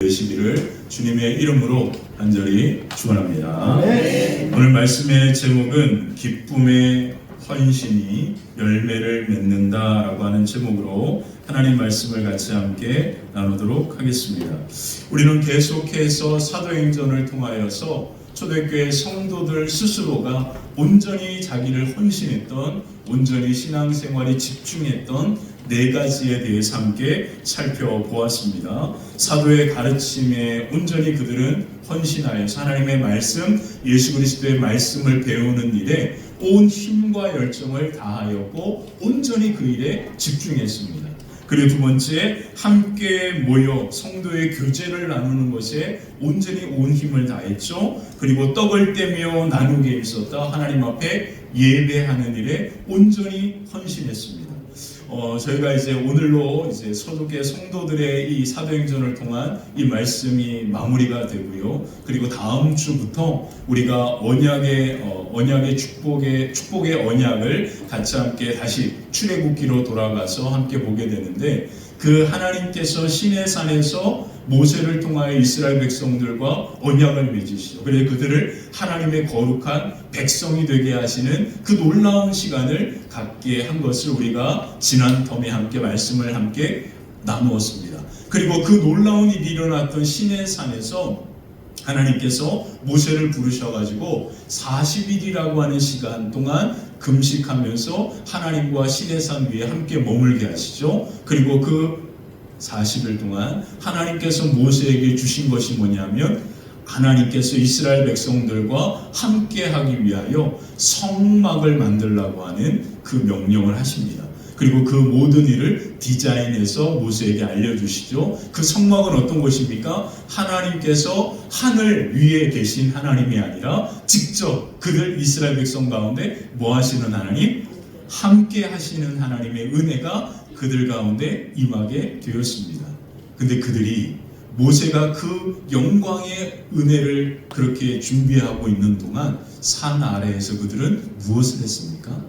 되시기를 주님의 이름으로 간절히 축원합니다. 네. 오늘 말씀의 제목은 기쁨의 헌신이 열매를 맺는다라고 하는 제목으로 하나님 말씀을 같이 함께 나누도록 하겠습니다. 우리는 계속해서 사도행전을 통하여서 초대교회 성도들 스스로가 온전히 자기를 헌신했던, 온전히 신앙생활에 집중했던 네 가지에 대해서 함께 살펴보았습니다. 사도의 가르침에 온전히 그들은 헌신하여서 하나님의 말씀, 예수 그리스도의 말씀을 배우는 일에 온 힘과 열정을 다하였고 온전히 그 일에 집중했습니다. 그리고 두 번째, 함께 모여 성도의 교제를 나누는 것에 온전히 온 힘을 다했죠. 그리고 떡을 떼며 나누게 있었다. 하나님 앞에 예배하는 일에 온전히 헌신했습니다. 저희가 이제 오늘로 이제 소속의 성도들의 이 사도행전을 통한 이 말씀이 마무리가 되고요. 그리고 다음 주부터 우리가 언약의 축복의 언약을 같이 함께 다시 출애굽기로 돌아가서 함께 보게 되는데, 그 하나님께서 시내산에서 모세를 통하여 이스라엘 백성들과 언약을 맺으시죠. 그래서 그들을 하나님의 거룩한 백성이 되게 하시는 그 놀라운 시간을 갖게 한 것을 우리가 지난 텀에 함께 말씀을 함께 나누었습니다. 그리고 그 놀라운 일이 일어났던 시내산에서 하나님께서 모세를 부르셔가지고 40일이라고 하는 시간 동안 금식하면서 하나님과 시내산 위에 함께 머물게 하시죠. 그리고 그 40일 동안 하나님께서 모세에게 주신 것이 뭐냐면, 하나님께서 이스라엘 백성들과 함께 하기 위하여 성막을 만들라고 하는 그 명령을 하십니다. 그리고 그 모든 일을 디자인해서 모세에게 알려주시죠. 그 성막은 어떤 것입니까? 하나님께서 하늘 위에 계신 하나님이 아니라 직접 그들 이스라엘 백성 가운데 뭐 하시는 하나님? 함께 하시는 하나님의 은혜가 그들 가운데 임하게 되었습니다. 근데 그들이 모세가 그 영광의 은혜를 그렇게 준비하고 있는 동안 산 아래에서 그들은 무엇을 했습니까?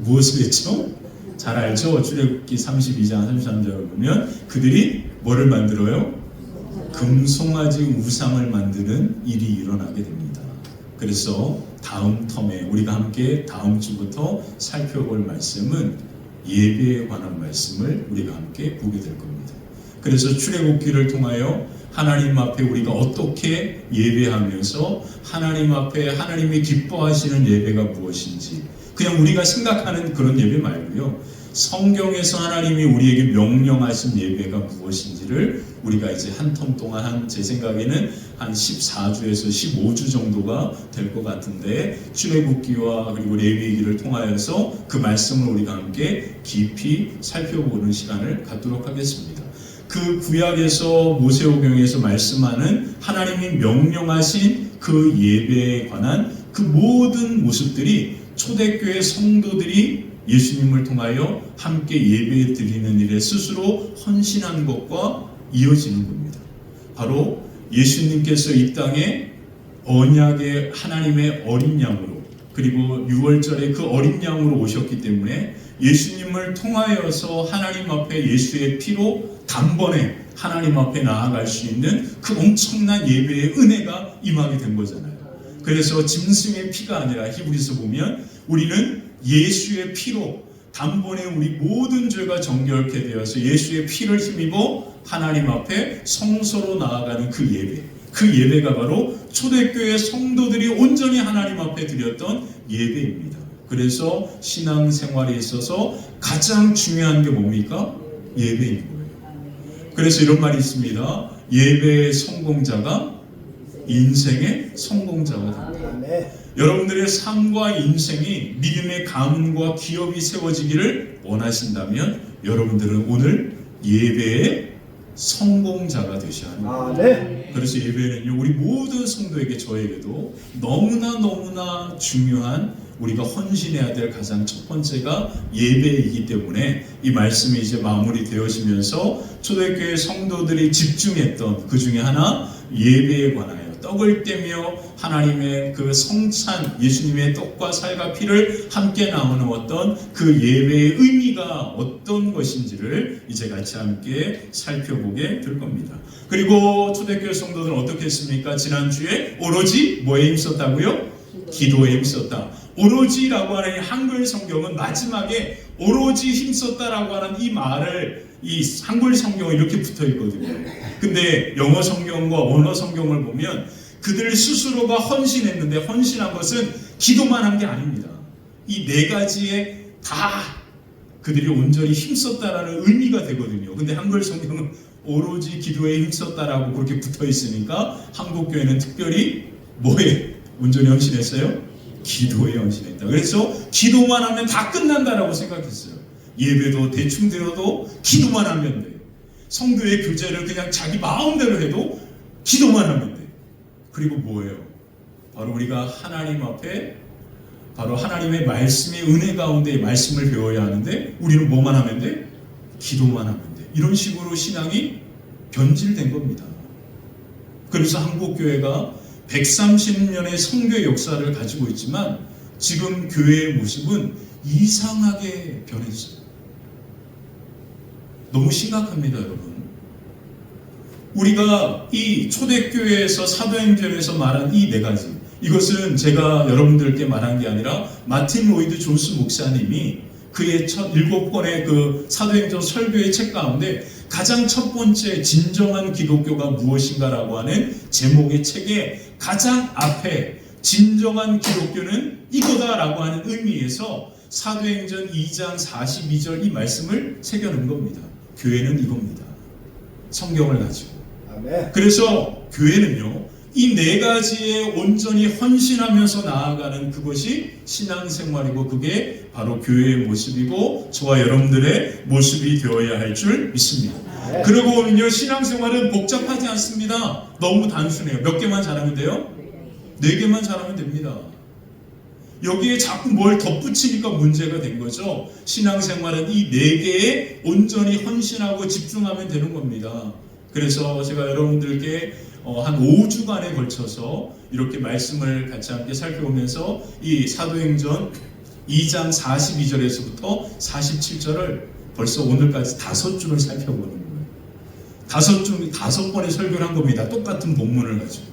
무엇을 했죠? 잘 알죠? 출애굽기 32장 33절을 보면 그들이 뭐를 만들어요? 금송아지 우상을 만드는 일이 일어나게 됩니다. 그래서 다음 텀에 우리가 함께 다음 주부터 살펴볼 말씀은 예배에 관한 말씀을 우리가 함께 보게 될 겁니다. 그래서 출애굽기를 통하여 하나님 앞에 우리가 어떻게 예배하면서 하나님 앞에 하나님이 기뻐하시는 예배가 무엇인지, 그냥 우리가 생각하는 그런 예배 말고요, 성경에서 하나님이 우리에게 명령하신 예배가 무엇인지를 우리가 이제 한 텀 동안 제 생각에는 한 14주에서 15주 정도가 될 것 같은데, 출애굽기와 그리고 레위기를 통하여서 그 말씀을 우리가 함께 깊이 살펴보는 시간을 갖도록 하겠습니다. 그 구약에서 모세오경에서 말씀하는 하나님이 명령하신 그 예배에 관한 그 모든 모습들이 초대교회 성도들이 예수님을 통하여 함께 예배 드리는 일에 스스로 헌신한 것과 이어지는 겁니다. 바로 예수님께서 이 땅에 언약의 하나님의 어린 양으로, 그리고 유월절에 그 어린 양으로 오셨기 때문에 예수님을 통하여서 하나님 앞에 예수의 피로 단번에 하나님 앞에 나아갈 수 있는 그 엄청난 예배의 은혜가 임하게 된 거잖아요. 그래서 짐승의 피가 아니라 히브리서 보면 우리는 예수의 피로 단번에 우리 모든 죄가 정결케 되어서 예수의 피를 힘입어 하나님 앞에 성소로 나아가는 그 예배, 그 예배가 바로 초대교회 성도들이 온전히 하나님 앞에 드렸던 예배입니다. 그래서 신앙생활에 있어서 가장 중요한 게 뭡니까? 예배인 거예요. 그래서 이런 말이 있습니다. 예배의 성공자가 인생의 성공자가 됩니다. 여러분들의 삶과 인생이 믿음의 가문과 기업이 세워지기를 원하신다면 여러분들은 오늘 예배의 성공자가 되셔야 합니다. 그래서 예배는요, 우리 모든 성도에게, 저에게도 너무나 중요한, 우리가 헌신해야 될 가장 첫 번째가 예배이기 때문에 이 말씀이 이제 마무리 되어지면서 초대교회 성도들이 집중했던 그 중에 하나, 예배에 관하여 떡을 떼며 하나님의 그 성찬, 예수님의 떡과 살과 피를 함께 나누었던 그 예배의 의미가 어떤 것인지를 이제 같이 함께 살펴보게 될 겁니다. 그리고 초대교회 성도들은 어떻게 했습니까? 지난주에 오로지 뭐에 힘썼다고요? 기도에 힘썼다. 오로지라고 하는 이 한글 성경은 마지막에 오로지 힘썼다라고 하는 이 말을 이 한글 성경에 이렇게 붙어 있거든요. 근데 영어 성경과 원어 성경을 보면 그들 스스로가 헌신했는데 헌신한 것은 기도만 한 게 아닙니다. 이 네 가지에 다 그들이 온전히 힘썼다라는 의미가 되거든요. 근데 한글 성경은 오로지 기도에 힘썼다라고 그렇게 붙어 있으니까 한국 교회는 특별히 뭐에 온전히 헌신했어요? 기도에 헌신했다. 그래서 기도만 하면 다 끝난다라고 생각했어요. 예배도 대충 드려도 기도만 하면 돼. 성도의 교제를 그냥 자기 마음대로 해도 기도만 하면 돼. 그리고 뭐예요? 바로 우리가 하나님 앞에 바로 하나님의 말씀의 은혜 가운데 말씀을 배워야 하는데 우리는 뭐만 하면 돼? 기도만 하면 돼. 이런 식으로 신앙이 변질된 겁니다. 그래서 한국교회가 130년의 선교의 역사를 가지고 있지만 지금 교회의 모습은 이상하게 변했어요. 너무 심각합니다, 여러분. 우리가 이 초대교회에서 사도행전에서 말한 이 네 가지, 이것은 제가 여러분들께 말한 게 아니라 마틴 로이드 존스 목사님이 그의 첫 7권의 그 사도행전 설교의 책 가운데 가장 첫 번째 진정한 기독교가 무엇인가라고 하는 제목의 책에 가장 앞에 진정한 기독교는 이거다라고 하는 의미에서 사도행전 2장 42절 이 말씀을 새겨놓은 겁니다. 교회는 이겁니다. 성경을 가지고. 아멘. 그래서 교회는요, 이 네 가지에 온전히 헌신하면서 나아가는 그것이 신앙생활이고 그게 바로 교회의 모습이고 저와 여러분들의 모습이 되어야 할 줄 믿습니다. 네. 그러고 보면요, 신앙생활은 복잡하지 않습니다. 너무 단순해요. 몇 개만 잘하면 돼요? 4개만 잘하면 됩니다. 여기에 자꾸 뭘 덧붙이니까 문제가 된 거죠. 신앙생활은 이 4개에 온전히 헌신하고 집중하면 되는 겁니다. 그래서 제가 여러분들께 한 5주간에 걸쳐서 이렇게 말씀을 같이 함께 살펴보면서 이 사도행전 2장 42절에서부터 47절을 벌써 오늘까지 5주를 살펴보는 거예요. 5번의 설교를 한 겁니다. 똑같은 본문을 가지고.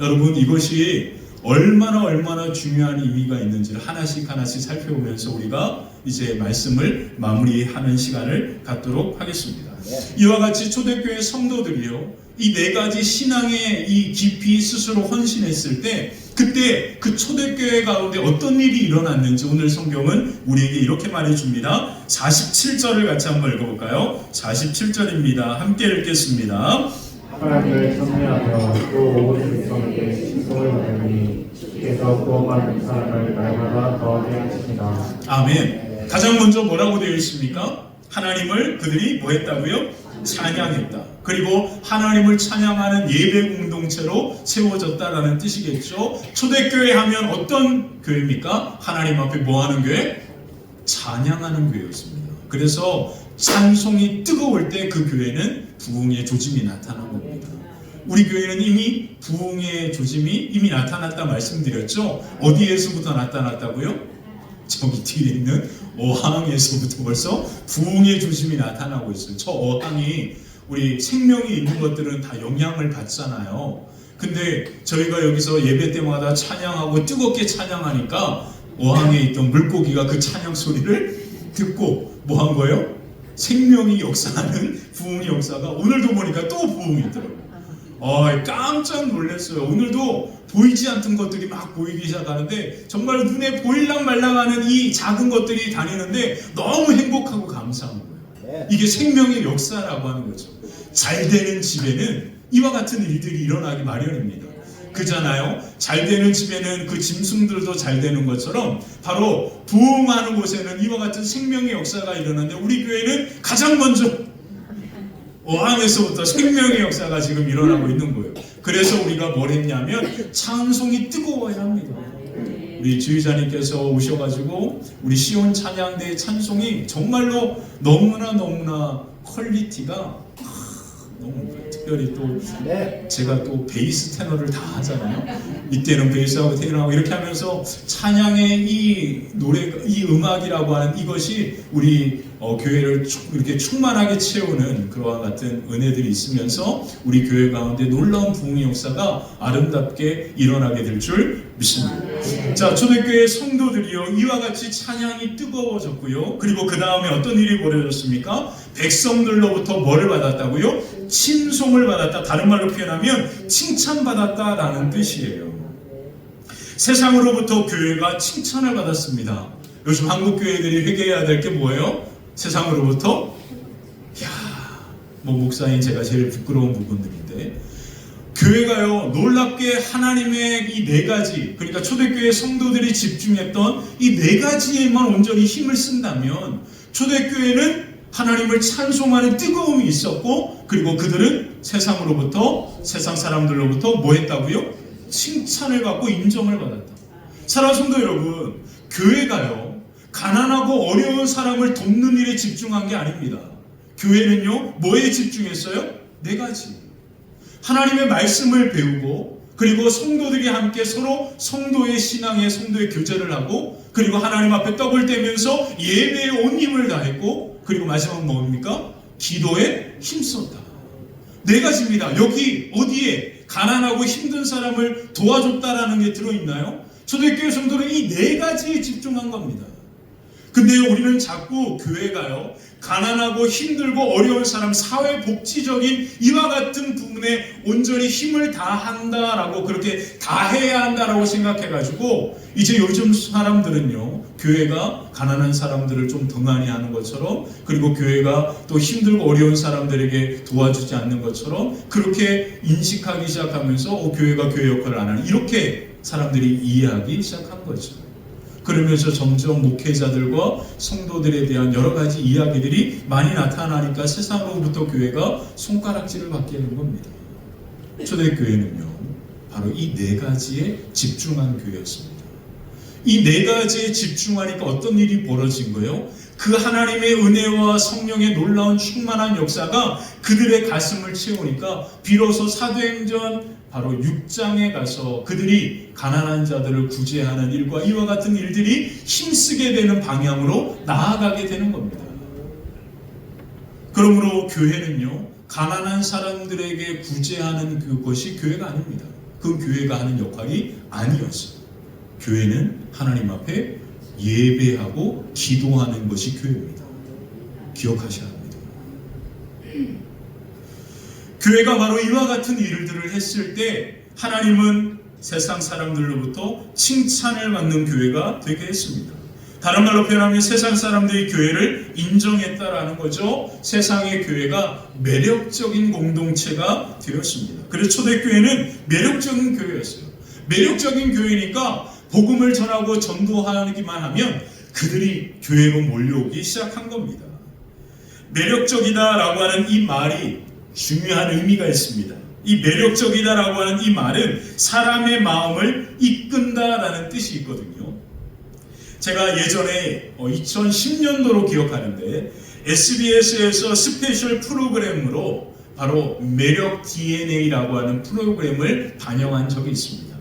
여러분, 이것이 얼마나 중요한 의미가 있는지를 하나씩 살펴보면서 우리가 이제 말씀을 마무리하는 시간을 갖도록 하겠습니다. 이와 같이 초대교회 성도들이요, 이 4가지 신앙에 이 깊이 스스로 헌신했을 때 그때 그 초대교회 가운데 어떤 일이 일어났는지 오늘 성경은 우리에게 이렇게 말해줍니다. 47절을 같이 한번 읽어볼까요? 47절입니다. 함께 읽겠습니다. 하나님을 찬미하며 또 모든 백성에게 신성을 받으니 주께서 구원받는 사람을 날마다 더하게 하시니라. 아멘. 가장 먼저 뭐라고 되어 있습니까? 하나님을 그들이 뭐 했다고요? 찬양했다. 그리고 하나님을 찬양하는 예배 공동체로 세워졌다라는 뜻이겠죠. 초대교회 하면 어떤 교회입니까? 하나님 앞에 뭐 하는 교회? 찬양하는 교회였습니다. 그래서 찬송이 뜨거울 때 그 교회는 부흥의 조짐이 나타난 겁니다. 우리 교회는 이미 부흥의 조짐이 이미 나타났다 말씀드렸죠. 어디에서부터 나타났다고요? 저기 뒤에 있는 어항에서부터 벌써 부흥의 조짐이 나타나고 있어요. 저 어항이 우리 생명이 있는 것들은 다 영향을 받잖아요. 근데 저희가 여기서 예배 때마다 찬양하고 뜨겁게 찬양하니까 어항에 있던 물고기가 그 찬양 소리를 듣고 뭐 한 거예요? 생명이 역사하는 부흥의 역사가 오늘도 보니까 또 부흥이 있더라고요. 깜짝 놀랐어요. 오늘도 보이지 않던 것들이 막 보이기 시작하는데 정말 눈에 보일랑 말랑하는 이 작은 것들이 다니는데 너무 행복하고 감사한 거예요. 이게 생명의 역사라고 하는 거죠. 잘 되는 집에는 이와 같은 일들이 일어나기 마련입니다. 그잖아요. 잘 되는 집에는 그 짐승들도 잘 되는 것처럼 바로 부흥하는 곳에는 이와 같은 생명의 역사가 일어나는데 우리 교회는 가장 먼저 어항에서부터 생명의 역사가 지금 일어나고 있는 거예요. 그래서 우리가 뭘 했냐면 찬송이 뜨거워야 합니다. 우리 주의자님께서 오셔가지고 우리 시온 찬양대의 찬송이 정말로 너무나 퀄리티가 너무 특별히 또 제가 또 베이스 테너를 다 하잖아요. 이때는 베이스하고 테너하고 이렇게 하면서 찬양의 이 노래, 이 음악이라고 하는 이것이 우리 교회를 이렇게 충만하게 채우는 그와 같은 은혜들이 있으면서 우리 교회 가운데 놀라운 부흥의 역사가 아름답게 일어나게 될 줄 믿습니다. 자, 초대교회 성도들이요, 이와 같이 찬양이 뜨거워졌고요. 그리고 그 다음에 어떤 일이 벌어졌습니까? 백성들로부터 뭐를 받았다고요? 칭송을 받았다. 다른 말로 표현하면 칭찬받았다라는 뜻이에요. 세상으로부터 교회가 칭찬을 받았습니다. 요즘 한국 교회들이 회개해야 될 게 뭐예요? 세상으로부터? 목사인 제가 제일 부끄러운 부분들인데, 교회가요, 놀랍게 하나님의 이 네 가지, 그러니까 초대교회 성도들이 집중했던 이 네 가지에만 온전히 힘을 쓴다면, 초대교회는 하나님을 찬송하는 뜨거움이 있었고, 그리고 그들은 세상으로부터, 세상 사람들로부터 뭐 했다고요? 칭찬을 받고 인정을 받았다. 사랑하는 성도 여러분, 교회가요, 가난하고 어려운 사람을 돕는 일에 집중한 게 아닙니다. 교회는요, 뭐에 집중했어요? 네 가지. 하나님의 말씀을 배우고, 그리고 성도들이 함께 서로 성도의 신앙에 성도의 교제를 하고, 그리고 하나님 앞에 떡을 떼면서 예배에 온 힘을 다했고, 그리고 마지막 뭡니까? 기도에 힘썼다. 네 가지입니다. 여기 어디에 가난하고 힘든 사람을 도와줬다라는 게 들어있나요? 초대교회 성도는 이 네 가지에 집중한 겁니다. 근데 우리는 자꾸 교회가요, 가난하고 힘들고 어려운 사람, 사회복지적인 이와 같은 부분에 온전히 힘을 다한다라고, 그렇게 다 해야 한다라고 생각해가지고 이제 요즘 사람들은요, 교회가 가난한 사람들을 좀 등한히 하는 것처럼, 그리고 교회가 또 힘들고 어려운 사람들에게 도와주지 않는 것처럼 그렇게 인식하기 시작하면서 교회가 교회 역할을 안 하는, 이렇게 사람들이 이해하기 시작한 거죠. 그러면서 점점 목회자들과 성도들에 대한 여러 가지 이야기들이 많이 나타나니까 세상으로부터 교회가 손가락질을 받게 되는 겁니다. 초대교회는요, 바로 이 네 가지에 집중한 교회였습니다. 이 네 가지에 집중하니까 어떤 일이 벌어진 거예요? 그 하나님의 은혜와 성령의 놀라운 충만한 역사가 그들의 가슴을 채우니까 비로소 사도행전 바로 6장에 가서 그들이 가난한 자들을 구제하는 일과 이와 같은 일들이 힘쓰게 되는 방향으로 나아가게 되는 겁니다. 그러므로 교회는요, 가난한 사람들에게 구제하는 그것이 교회가 아닙니다. 그 교회가 하는 역할이 아니었어요. 교회는 하나님 앞에 예배하고 기도하는 것이 교회입니다. 기억하셔야 합니다. 교회가 바로 이와 같은 일들을 했을 때 하나님은 세상 사람들로부터 칭찬을 받는 교회가 되게 했습니다. 다른 말로 표현하면 세상 사람들이 교회를 인정했다라는 거죠. 세상의 교회가 매력적인 공동체가 되었습니다. 그래서 초대교회는 매력적인 교회였어요. 매력적인 교회니까 복음을 전하고 전도하기만 하면 그들이 교회로 몰려오기 시작한 겁니다. 매력적이다라고 하는 이 말이 중요한 의미가 있습니다. 이 매력적이다라고 하는 이 말은 사람의 마음을 이끈다라는 뜻이 있거든요. 제가 예전에 2010년도로 기억하는데 SBS에서 스페셜 프로그램으로 바로 매력 DNA라고 하는 프로그램을 반영한 적이 있습니다.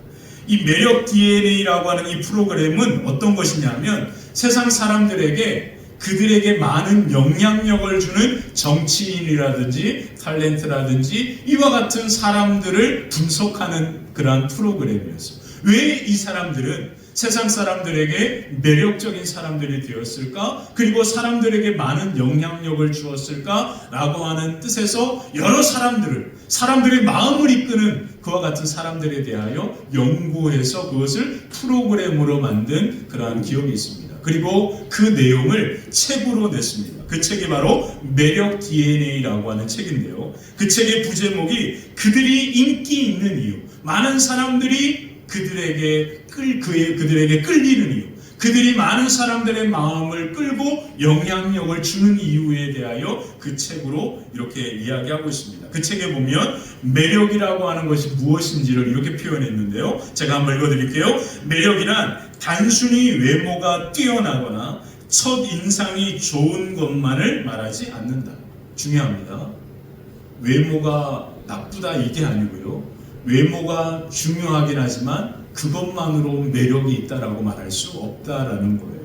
이 매력 DNA라고 하는 이 프로그램은 어떤 것이냐면 세상 사람들에게 그들에게 많은 영향력을 주는 정치인이라든지 탤런트라든지 이와 같은 사람들을 분석하는 그러한 프로그램이었어요. 왜 이 사람들은 세상 사람들에게 매력적인 사람들이 되었을까? 그리고 사람들에게 많은 영향력을 주었을까? 라고 하는 뜻에서 여러 사람들의 마음을 이끄는 그와 같은 사람들에 대하여 연구해서 그것을 프로그램으로 만든 그러한 기억이 있습니다. 그리고 그 내용을 책으로 냈습니다. 그 책이 바로 매력 DNA라고 하는 책인데요. 그 책의 부제목이 그들이 인기 있는 이유, 많은 사람들이 그들에게 끌리는 이유, 그들이 많은 사람들의 마음을 끌고 영향력을 주는 이유에 대하여 그 책으로 이렇게 이야기하고 있습니다. 그 책에 보면 매력이라고 하는 것이 무엇인지를 이렇게 표현했는데요. 제가 한번 읽어드릴게요. 매력이란 단순히 외모가 뛰어나거나 첫 인상이 좋은 것만을 말하지 않는다. 중요합니다. 외모가 나쁘다 이게 아니고요. 외모가 중요하긴 하지만 그것만으로 매력이 있다라고 말할 수 없다라는 거예요.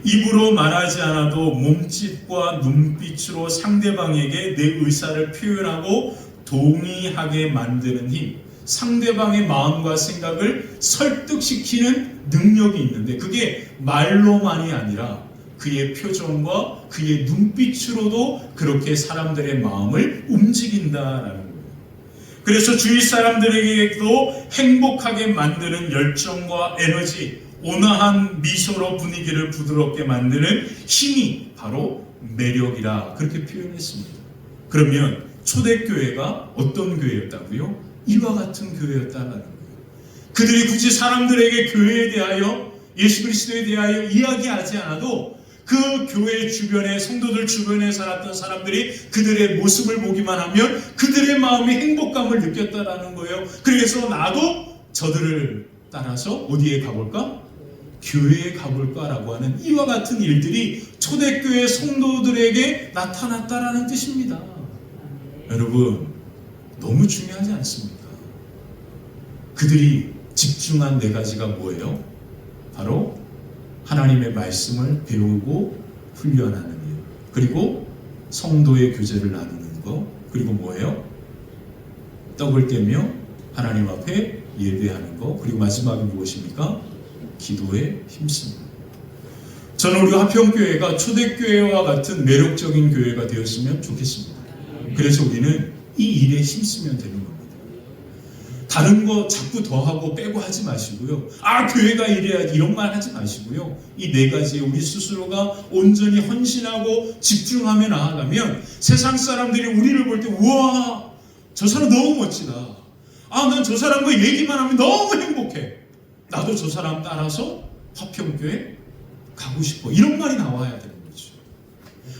입으로 말하지 않아도 몸짓과 눈빛으로 상대방에게 내 의사를 표현하고 동의하게 만드는 힘, 상대방의 마음과 생각을 설득시키는 능력이 있는데 그게 말로만이 아니라 그의 표정과 그의 눈빛으로도 그렇게 사람들의 마음을 움직인다라는 거예요. 그래서 주위 사람들에게도 행복하게 만드는 열정과 에너지, 온화한 미소로 분위기를 부드럽게 만드는 힘이 바로 매력이라 그렇게 표현했습니다. 그러면 초대교회가 어떤 교회였다고요? 이와 같은 교회였다는 거예요. 그들이 굳이 사람들에게 교회에 대하여 예수 그리스도에 대하여 이야기하지 않아도 그 교회 주변에 성도들 주변에 살았던 사람들이 그들의 모습을 보기만 하면 그들의 마음이 행복감을 느꼈다라는 거예요. 그래서 나도 저들을 따라서 어디에 가볼까? 교회에 가볼까라고 하는 이와 같은 일들이 초대교회 성도들에게 나타났다라는 뜻입니다. 여러분, 너무 중요하지 않습니까? 그들이 집중한 네 가지가 뭐예요? 바로 하나님의 말씀을 배우고 훈련하는 일, 그리고 성도의 교제를 나누는 것, 그리고 뭐예요? 떡을 떼며 하나님 앞에 예배하는 것, 그리고 마지막이 무엇입니까? 기도에 힘씁니다. 저는 우리 화평교회가 초대교회와 같은 매력적인 교회가 되었으면 좋겠습니다. 그래서 우리는 이 일에 힘쓰면 되는 겁니다. 다른 거 자꾸 더하고 빼고 하지 마시고요. 교회가 이래야지 이런 말 하지 마시고요. 이 네 가지에 우리 스스로가 온전히 헌신하고 집중하며 나아가면 세상 사람들이 우리를 볼 때 우와, 저 사람 너무 멋지다. 난 저 사람과 얘기만 하면 너무 행복해. 나도 저 사람 따라서 화평교회 가고 싶어. 이런 말이 나와야 되는 거죠.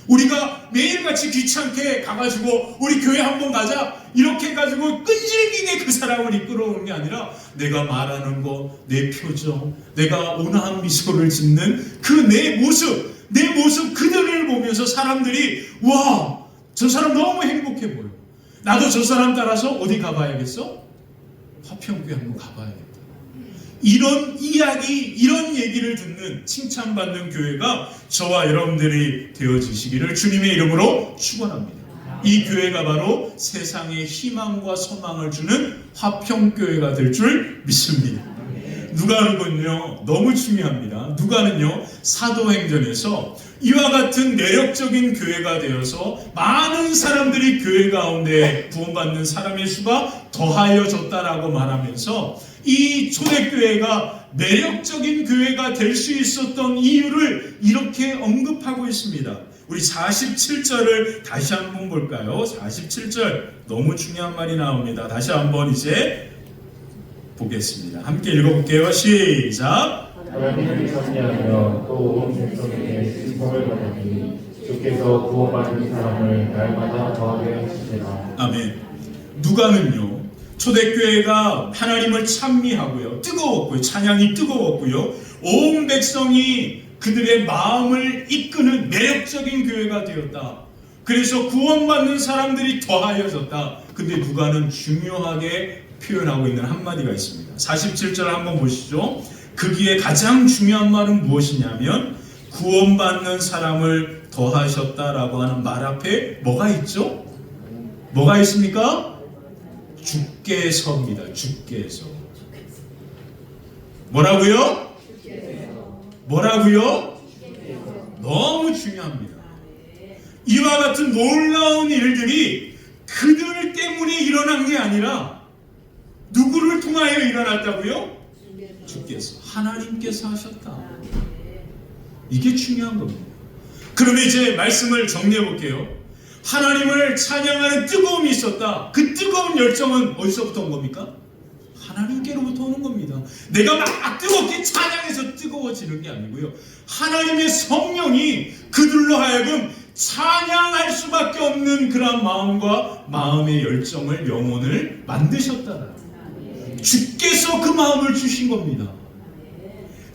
우리가 매일같이 귀찮게 가가지고 우리 교회 한번 가자 이렇게 해가지고 끈질기게 그 사람을 이끌어오는 게 아니라 내가 말하는 거, 내 표정, 내가 온화한 미소를 짓는 그 내 모습 그들을 보면서 사람들이 와, 저 사람 너무 행복해 보여. 나도 저 사람 따라서 어디 가봐야겠어? 화평교회 한번 가봐야겠다. 이런 이야기, 이런 얘기를 듣는 칭찬받는 교회가 저와 여러분들이 되어지시기를 주님의 이름으로 축원합니다. 이 교회가 바로 세상에 희망과 소망을 주는 화평교회가 될 줄 믿습니다. 누가는요, 너무 중요합니다. 누가는요, 사도행전에서 이와 같은 매력적인 교회가 되어서 많은 사람들이 교회 가운데 구원받는 사람의 수가 더하여졌다라고 말하면서 이 초대교회가 매력적인 교회가 될 수 있었던 이유를 이렇게 언급하고 있습니다. 우리 47절을 다시 한번 볼까요? 47절 너무 중요한 말이 나옵니다. 다시 한번 이제 보겠습니다. 함께 읽어볼게요. 시작. 하나님을 찬미하며 또 온 백성에게 신성을 받으니 주께서 구원받는 사람을 날마다 더하게 하시리라. 아멘. 누가는요, 초대교회가 하나님을 찬미하고요, 뜨거웠고요, 찬양이 뜨거웠고요, 온 백성이 그들의 마음을 이끄는 매력적인 교회가 되었다. 그래서 구원받는 사람들이 더하여졌다. 근데 누가는 중요하게 표현하고 있는 한마디가 있습니다. 47절 한번 보시죠. 거기에 가장 중요한 말은 무엇이냐면 구원받는 사람을 더하셨다라고 하는 말 앞에 뭐가 있죠? 뭐가 있습니까? 주께서입니다. 주께서. 뭐라고요? 뭐라고요? 너무 중요합니다. 이와 같은 놀라운 일들이 그들 때문에 일어난 게 아니라 누구를 통하여 일어났다고요? 주께서, 하나님께서 하셨다. 이게 중요한 겁니다. 그러면 이제 말씀을 정리해 볼게요. 하나님을 찬양하는 뜨거움이 있었다. 그 뜨거운 열정은 어디서부터 온 겁니까? 하나님께로부터 오는 겁니다. 내가 막 뜨겁게 찬양해서 뜨거워지는 게 아니고요. 하나님의 성령이 그들로 하여금 찬양할 수밖에 없는 그런 마음과 마음의 열정을, 영혼을 만드셨다는 주께서 그 마음을 주신 겁니다.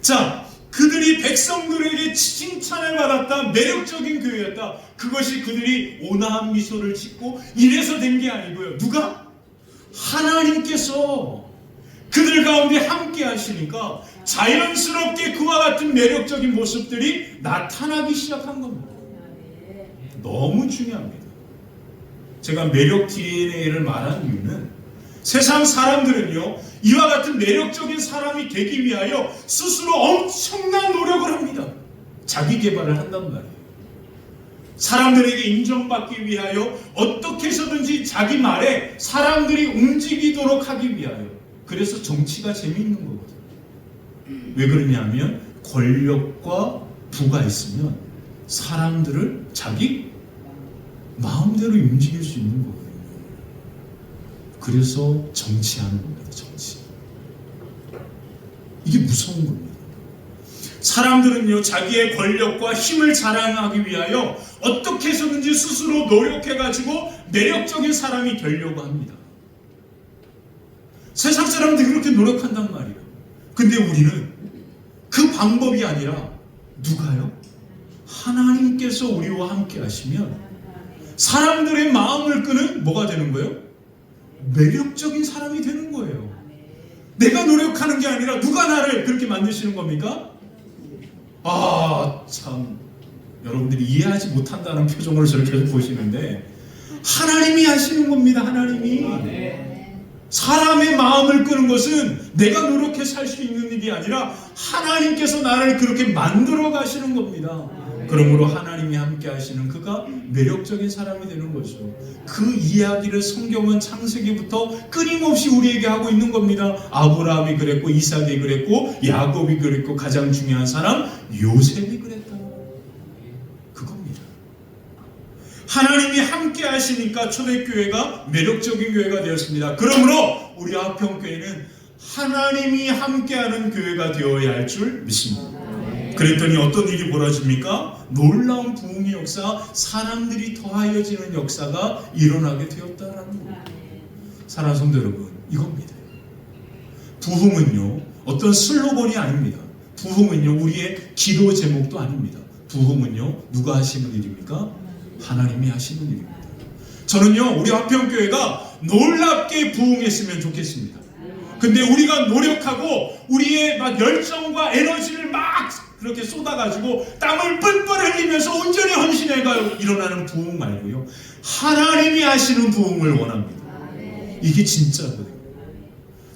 자, 그들이 백성들에게 칭찬을 받았다. 매력적인 교회였다. 그것이 그들이 온화한 미소를 짓고 이래서 된 게 아니고요. 누가? 하나님께서 그들 가운데 함께 하시니까 자연스럽게 그와 같은 매력적인 모습들이 나타나기 시작한 겁니다. 너무 중요합니다. 제가 매력 DNA를 말하는 이유는 세상 사람들은요, 이와 같은 매력적인 사람이 되기 위하여 스스로 엄청난 노력을 합니다. 자기 개발을 한단 말이에요. 사람들에게 인정받기 위하여 어떻게 해서든지 자기 말에 사람들이 움직이도록 하기 위하여. 그래서 정치가 재미있는 거거든요. 왜 그러냐면 권력과 부가 있으면 사람들을 자기 마음대로 움직일 수 있는 거거든요. 그래서 정치하는 겁니다. 정치. 이게 무서운 겁니다. 사람들은요, 자기의 권력과 힘을 자랑하기 위하여 어떻게 해서든지 스스로 노력해가지고 매력적인 사람이 되려고 합니다. 세상 사람들이 그렇게 노력한단 말이에요. 근데 우리는 그 방법이 아니라 누가요? 하나님께서 우리와 함께 하시면 사람들의 마음을 끄는 뭐가 되는 거예요? 매력적인 사람이 되는 거예요. 내가 노력하는 게 아니라 누가 나를 그렇게 만드시는 겁니까? 참 여러분들이 이해하지 못한다는 표정으로 저를 계속 보시는데 하나님이 하시는 겁니다. 하나님이. 사람의 마음을 끄는 것은 내가 노력해 살 수 있는 일이 아니라 하나님께서 나를 그렇게 만들어 가시는 겁니다. 그러므로 하나님이 함께 하시는 그가 매력적인 사람이 되는 거죠. 그 이야기를 성경은 창세기부터 끊임없이 우리에게 하고 있는 겁니다. 아브라함이 그랬고, 이삭이 그랬고, 야곱이 그랬고, 가장 중요한 사람 요셉이 그랬다. 그겁니다. 하나님이 함께 하시니까 초대교회가 매력적인 교회가 되었습니다. 그러므로 우리 화평교회는 하나님이 함께하는 교회가 되어야 할 줄 믿습니다. 그랬더니 어떤 일이 벌어집니까? 놀라운 부흥의 역사, 사람들이 더하여지는 역사가 일어나게 되었다라는 거예요. 사랑하는 성도 여러분, 이겁니다. 부흥은요, 어떤 슬로건이 아닙니다. 부흥은요, 우리의 기도 제목도 아닙니다. 부흥은요, 누가 하시는 일입니까? 하나님이 하시는 일입니다. 저는요, 우리 화평교회가 놀랍게 부흥했으면 좋겠습니다. 근데 우리가 노력하고 우리의 막 열정과 에너지를 막 그렇게 쏟아가지고 땀을 뻘뻘 흘리면서 온전히 헌신해가 일어나는 부흥 말고요, 하나님이 하시는 부흥을 원합니다. 이게 진짜거든요.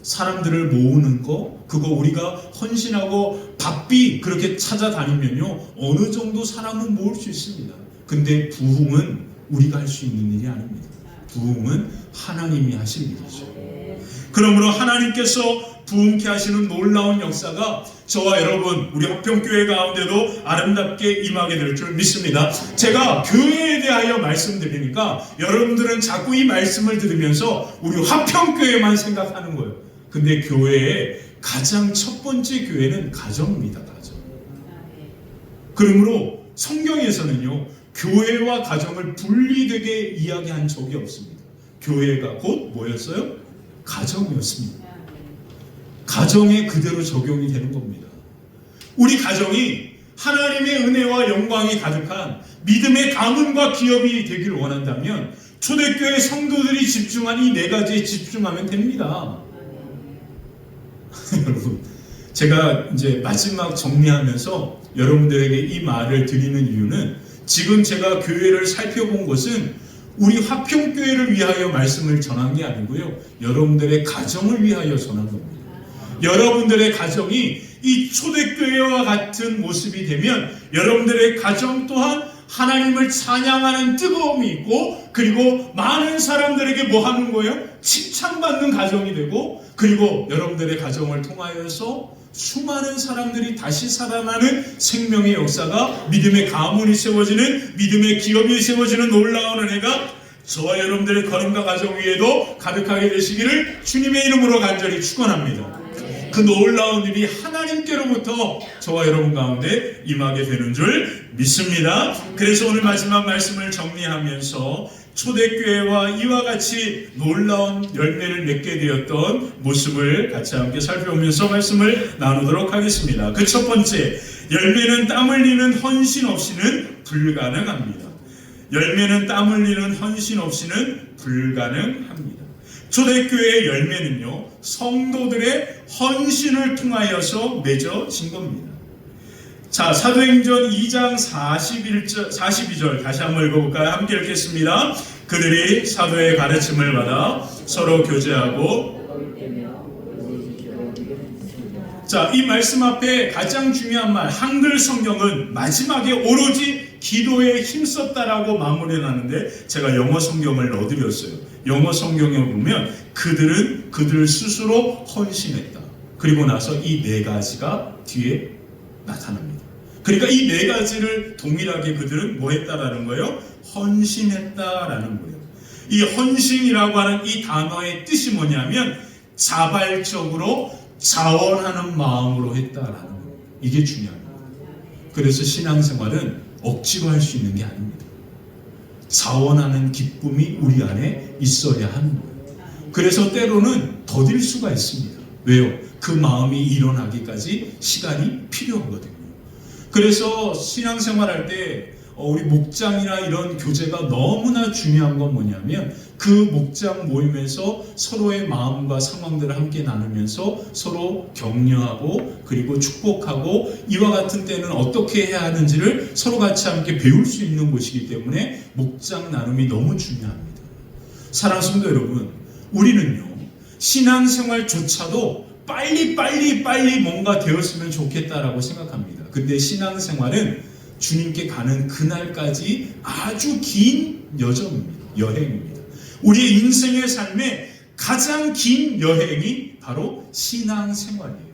사람들을 모으는 거, 그거 우리가 헌신하고 바삐 그렇게 찾아다니면요, 어느 정도 사람은 모을 수 있습니다. 근데 부흥은 우리가 할 수 있는 일이 아닙니다. 부흥은 하나님이 하실 일이죠. 그러므로 하나님께서 부흥케 하시는 놀라운 역사가 저와 여러분, 우리 화평교회 가운데도 아름답게 임하게 될 줄 믿습니다. 제가 교회에 대하여 말씀드리니까 여러분들은 자꾸 이 말씀을 들으면서 우리 화평교회만 생각하는 거예요. 근데 교회의 가장 첫 번째 교회는 가정입니다. 가정. 그러므로 성경에서는요, 교회와 가정을 분리되게 이야기한 적이 없습니다. 교회가 곧 뭐였어요? 가정이었습니다. 가정에 그대로 적용이 되는 겁니다. 우리 가정이 하나님의 은혜와 영광이 가득한 믿음의 가문과 기업이 되기를 원한다면 초대교회 성도들이 집중한 이 네 가지에 집중하면 됩니다. 여러분, 제가 이제 마지막 정리하면서 여러분들에게 이 말을 드리는 이유는, 지금 제가 교회를 살펴본 것은 우리 화평교회를 위하여 말씀을 전한 게 아니고요, 여러분들의 가정을 위하여 전한 겁니다. 여러분들의 가정이 이 초대교회와 같은 모습이 되면 여러분들의 가정 또한 하나님을 찬양하는 뜨거움이 있고, 그리고 많은 사람들에게 뭐 하는 거예요? 칭찬받는 가정이 되고, 그리고 여러분들의 가정을 통하여서 수많은 사람들이 다시 살아나는 생명의 역사가, 믿음의 가문이 세워지는, 믿음의 기업이 세워지는 놀라운 은혜가 저와 여러분들의 걸음과 가정 위에도 가득하게 되시기를 주님의 이름으로 간절히 축원합니다. 그 놀라운 일이 하나님께로부터 저와 여러분 가운데 임하게 되는 줄 믿습니다. 그래서 오늘 마지막 말씀을 정리하면서 초대교회와 이와 같이 놀라운 열매를 맺게 되었던 모습을 같이 함께 살펴보면서 말씀을 나누도록 하겠습니다. 그 첫 번째, 열매는 땀 흘리는 헌신 없이는 불가능합니다. 열매는 땀 흘리는 헌신 없이는 불가능합니다. 초대교회의 열매는요, 성도들의 헌신을 통하여서 맺어진 겁니다. 자, 사도행전 2장 42절 다시 한번 읽어볼까요? 함께 읽겠습니다. 그들이 사도의 가르침을 받아 서로 교제하고. 자, 이 말씀 앞에 가장 중요한 말, 한글 성경은 마지막에 오로지 기도에 힘썼다라고 마무리를 하는데 제가 영어 성경을 넣어드렸어요. 영어 성경에 보면 그들은 그들 스스로 헌신했다. 그리고 나서 이 네 가지가 뒤에 나타납니다. 그러니까 이 네 가지를 동일하게 그들은 뭐 했다라는 거예요? 헌신했다라는 거예요. 이 헌신이라고 하는 이 단어의 뜻이 뭐냐면 자발적으로 자원하는 마음으로 했다라는 거예요. 이게 중요합니다. 그래서 신앙생활은 억지로 할 수 있는 게 아닙니다. 자원하는 기쁨이 우리 안에 있어야 하는 거예요. 그래서 때로는 더딜 수가 있습니다. 왜요? 그 마음이 일어나기까지 시간이 필요하거든요. 그래서 신앙생활할 때 우리 목장이나 이런 교제가 너무나 중요한 건 뭐냐면 그 목장 모임에서 서로의 마음과 상황들을 함께 나누면서 서로 격려하고 그리고 축복하고 이와 같은 때는 어떻게 해야 하는지를 서로 같이 함께 배울 수 있는 곳이기 때문에 목장 나눔이 너무 중요합니다. 사랑하는 성도 여러분, 우리는요 신앙생활조차도 빨리 뭔가 되었으면 좋겠다라고 생각합니다. 근데 신앙생활은 주님께 가는 그날까지 아주 긴 여행입니다. 우리의 인생의 삶에 가장 긴 여행이 바로 신앙생활이에요.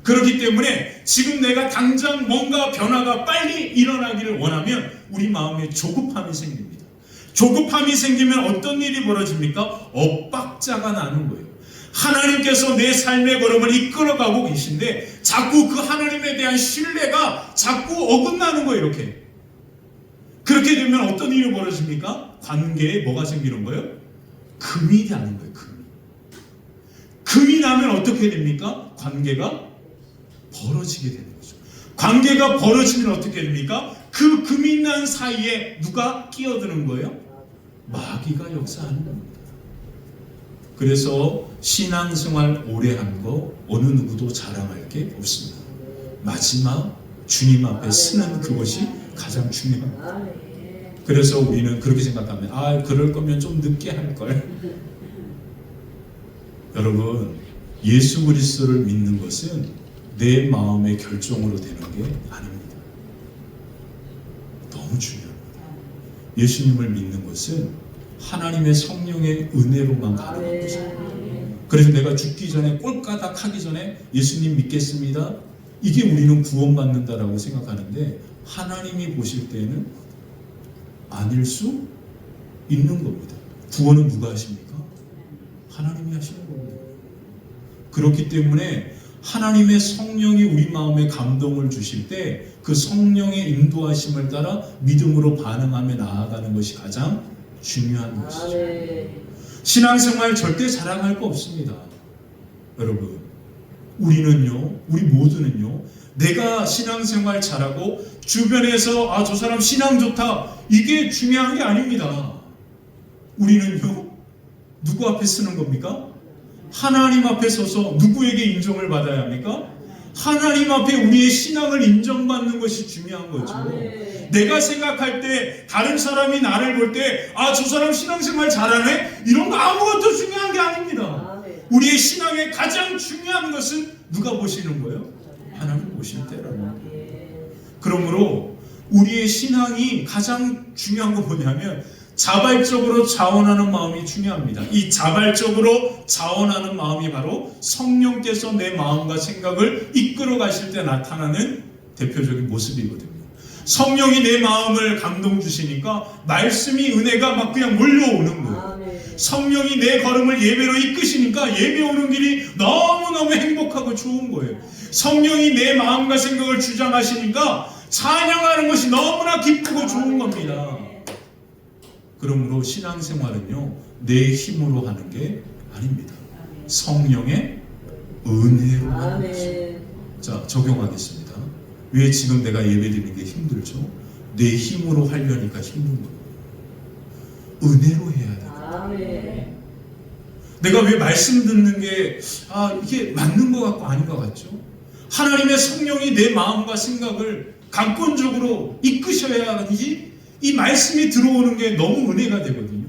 그렇기 때문에 지금 내가 당장 뭔가 변화가 빨리 일어나기를 원하면 우리 마음에 조급함이 생깁니다. 조급함이 생기면 어떤 일이 벌어집니까? 엇박자가 나는 거예요. 하나님께서 내 삶의 걸음을 이끌어가고 계신데 자꾸 그 하나님에 대한 신뢰가 자꾸 어긋나는 거예요. 이렇게. 그렇게 되면 어떤 일이 벌어집니까? 관계에 뭐가 생기는 거예요? 금이 나는 거예요. 금이 나면 어떻게 됩니까? 관계가 벌어지게 되는 거죠. 관계가 벌어지면 어떻게 됩니까? 그 금이 난 사이에 누가 끼어드는 거예요? 마귀가 역사하는 겁니다. 그래서 신앙생활 오래 한 거 어느 누구도 자랑할 게 없습니다. 마지막 주님 앞에 서는 그것이 가장 중요합니다. 그래서 우리는 그렇게 생각합니다. 그럴 거면 좀 늦게 할 걸. 여러분, 예수 그리스도를 믿는 것은 내 마음의 결정으로 되는 게 아닙니다. 너무 중요합니다. 예수님을 믿는 것은 하나님의 성령의 은혜로만 가는 것입니다. 그래서 내가 죽기 전에 꼴까닥 하기 전에 예수님 믿겠습니다. 이게 우리는 구원받는다라고 생각하는데 하나님이 보실 때는 아닐 수 있는 겁니다. 구원은 누가 하십니까? 하나님이 하시는 겁니다. 그렇기 때문에 하나님의 성령이 우리 마음에 감동을 주실 때 그 성령의 인도하심을 따라 믿음으로 반응하며 나아가는 것이 가장 중요한 것이죠. 신앙생활 절대 자랑할 거 없습니다. 여러분, 우리 모두는요, 내가 신앙생활 잘하고 주변에서 저 사람 신앙 좋다, 이게 중요한 게 아닙니다. 우리는요, 누구 앞에 쓰는 겁니까? 하나님 앞에 서서 누구에게 인정을 받아야 합니까? 하나님 앞에 우리의 신앙을 인정받는 것이 중요한 거죠. 내가 생각할 때 다른 사람이 나를 볼 때 저 사람 신앙생활 잘하네? 이런 거 아무것도 중요한 게 아닙니다. 우리의 신앙의 가장 중요한 것은 누가 보시는 거예요? 하나님 보실 때라는 거예요. 그러므로 우리의 신앙이 가장 중요한 건 뭐냐면 자발적으로 자원하는 마음이 중요합니다. 이 자발적으로 자원하는 마음이 바로 성령께서 내 마음과 생각을 이끌어 가실 때 나타나는 대표적인 모습이거든요. 성령이 내 마음을 감동 주시니까 말씀이 은혜가 막 그냥 몰려오는 거예요. 성령이 내 걸음을 예배로 이끄시니까 예배 오는 길이 너무너무 행복하고 좋은 거예요. 성령이 내 마음과 생각을 주장하시니까 찬양하는 것이 너무나 기쁘고 좋은 겁니다. 그러므로 신앙생활은요, 내 힘으로 하는 게 아닙니다. 성령의 은혜로 하는 것입니다. 자, 적용하겠습니다. 왜 지금 내가 예배드리는 게 힘들죠? 내 힘으로 하려니까 힘든 거예요. 은혜로 해야 돼요. 내가 왜 말씀 듣는 게 이게 맞는 것 같고 아닌 것 같죠? 하나님의 성령이 내 마음과 생각을 강권적으로 이끄셔야지 이 말씀이 들어오는 게 너무 은혜가 되거든요.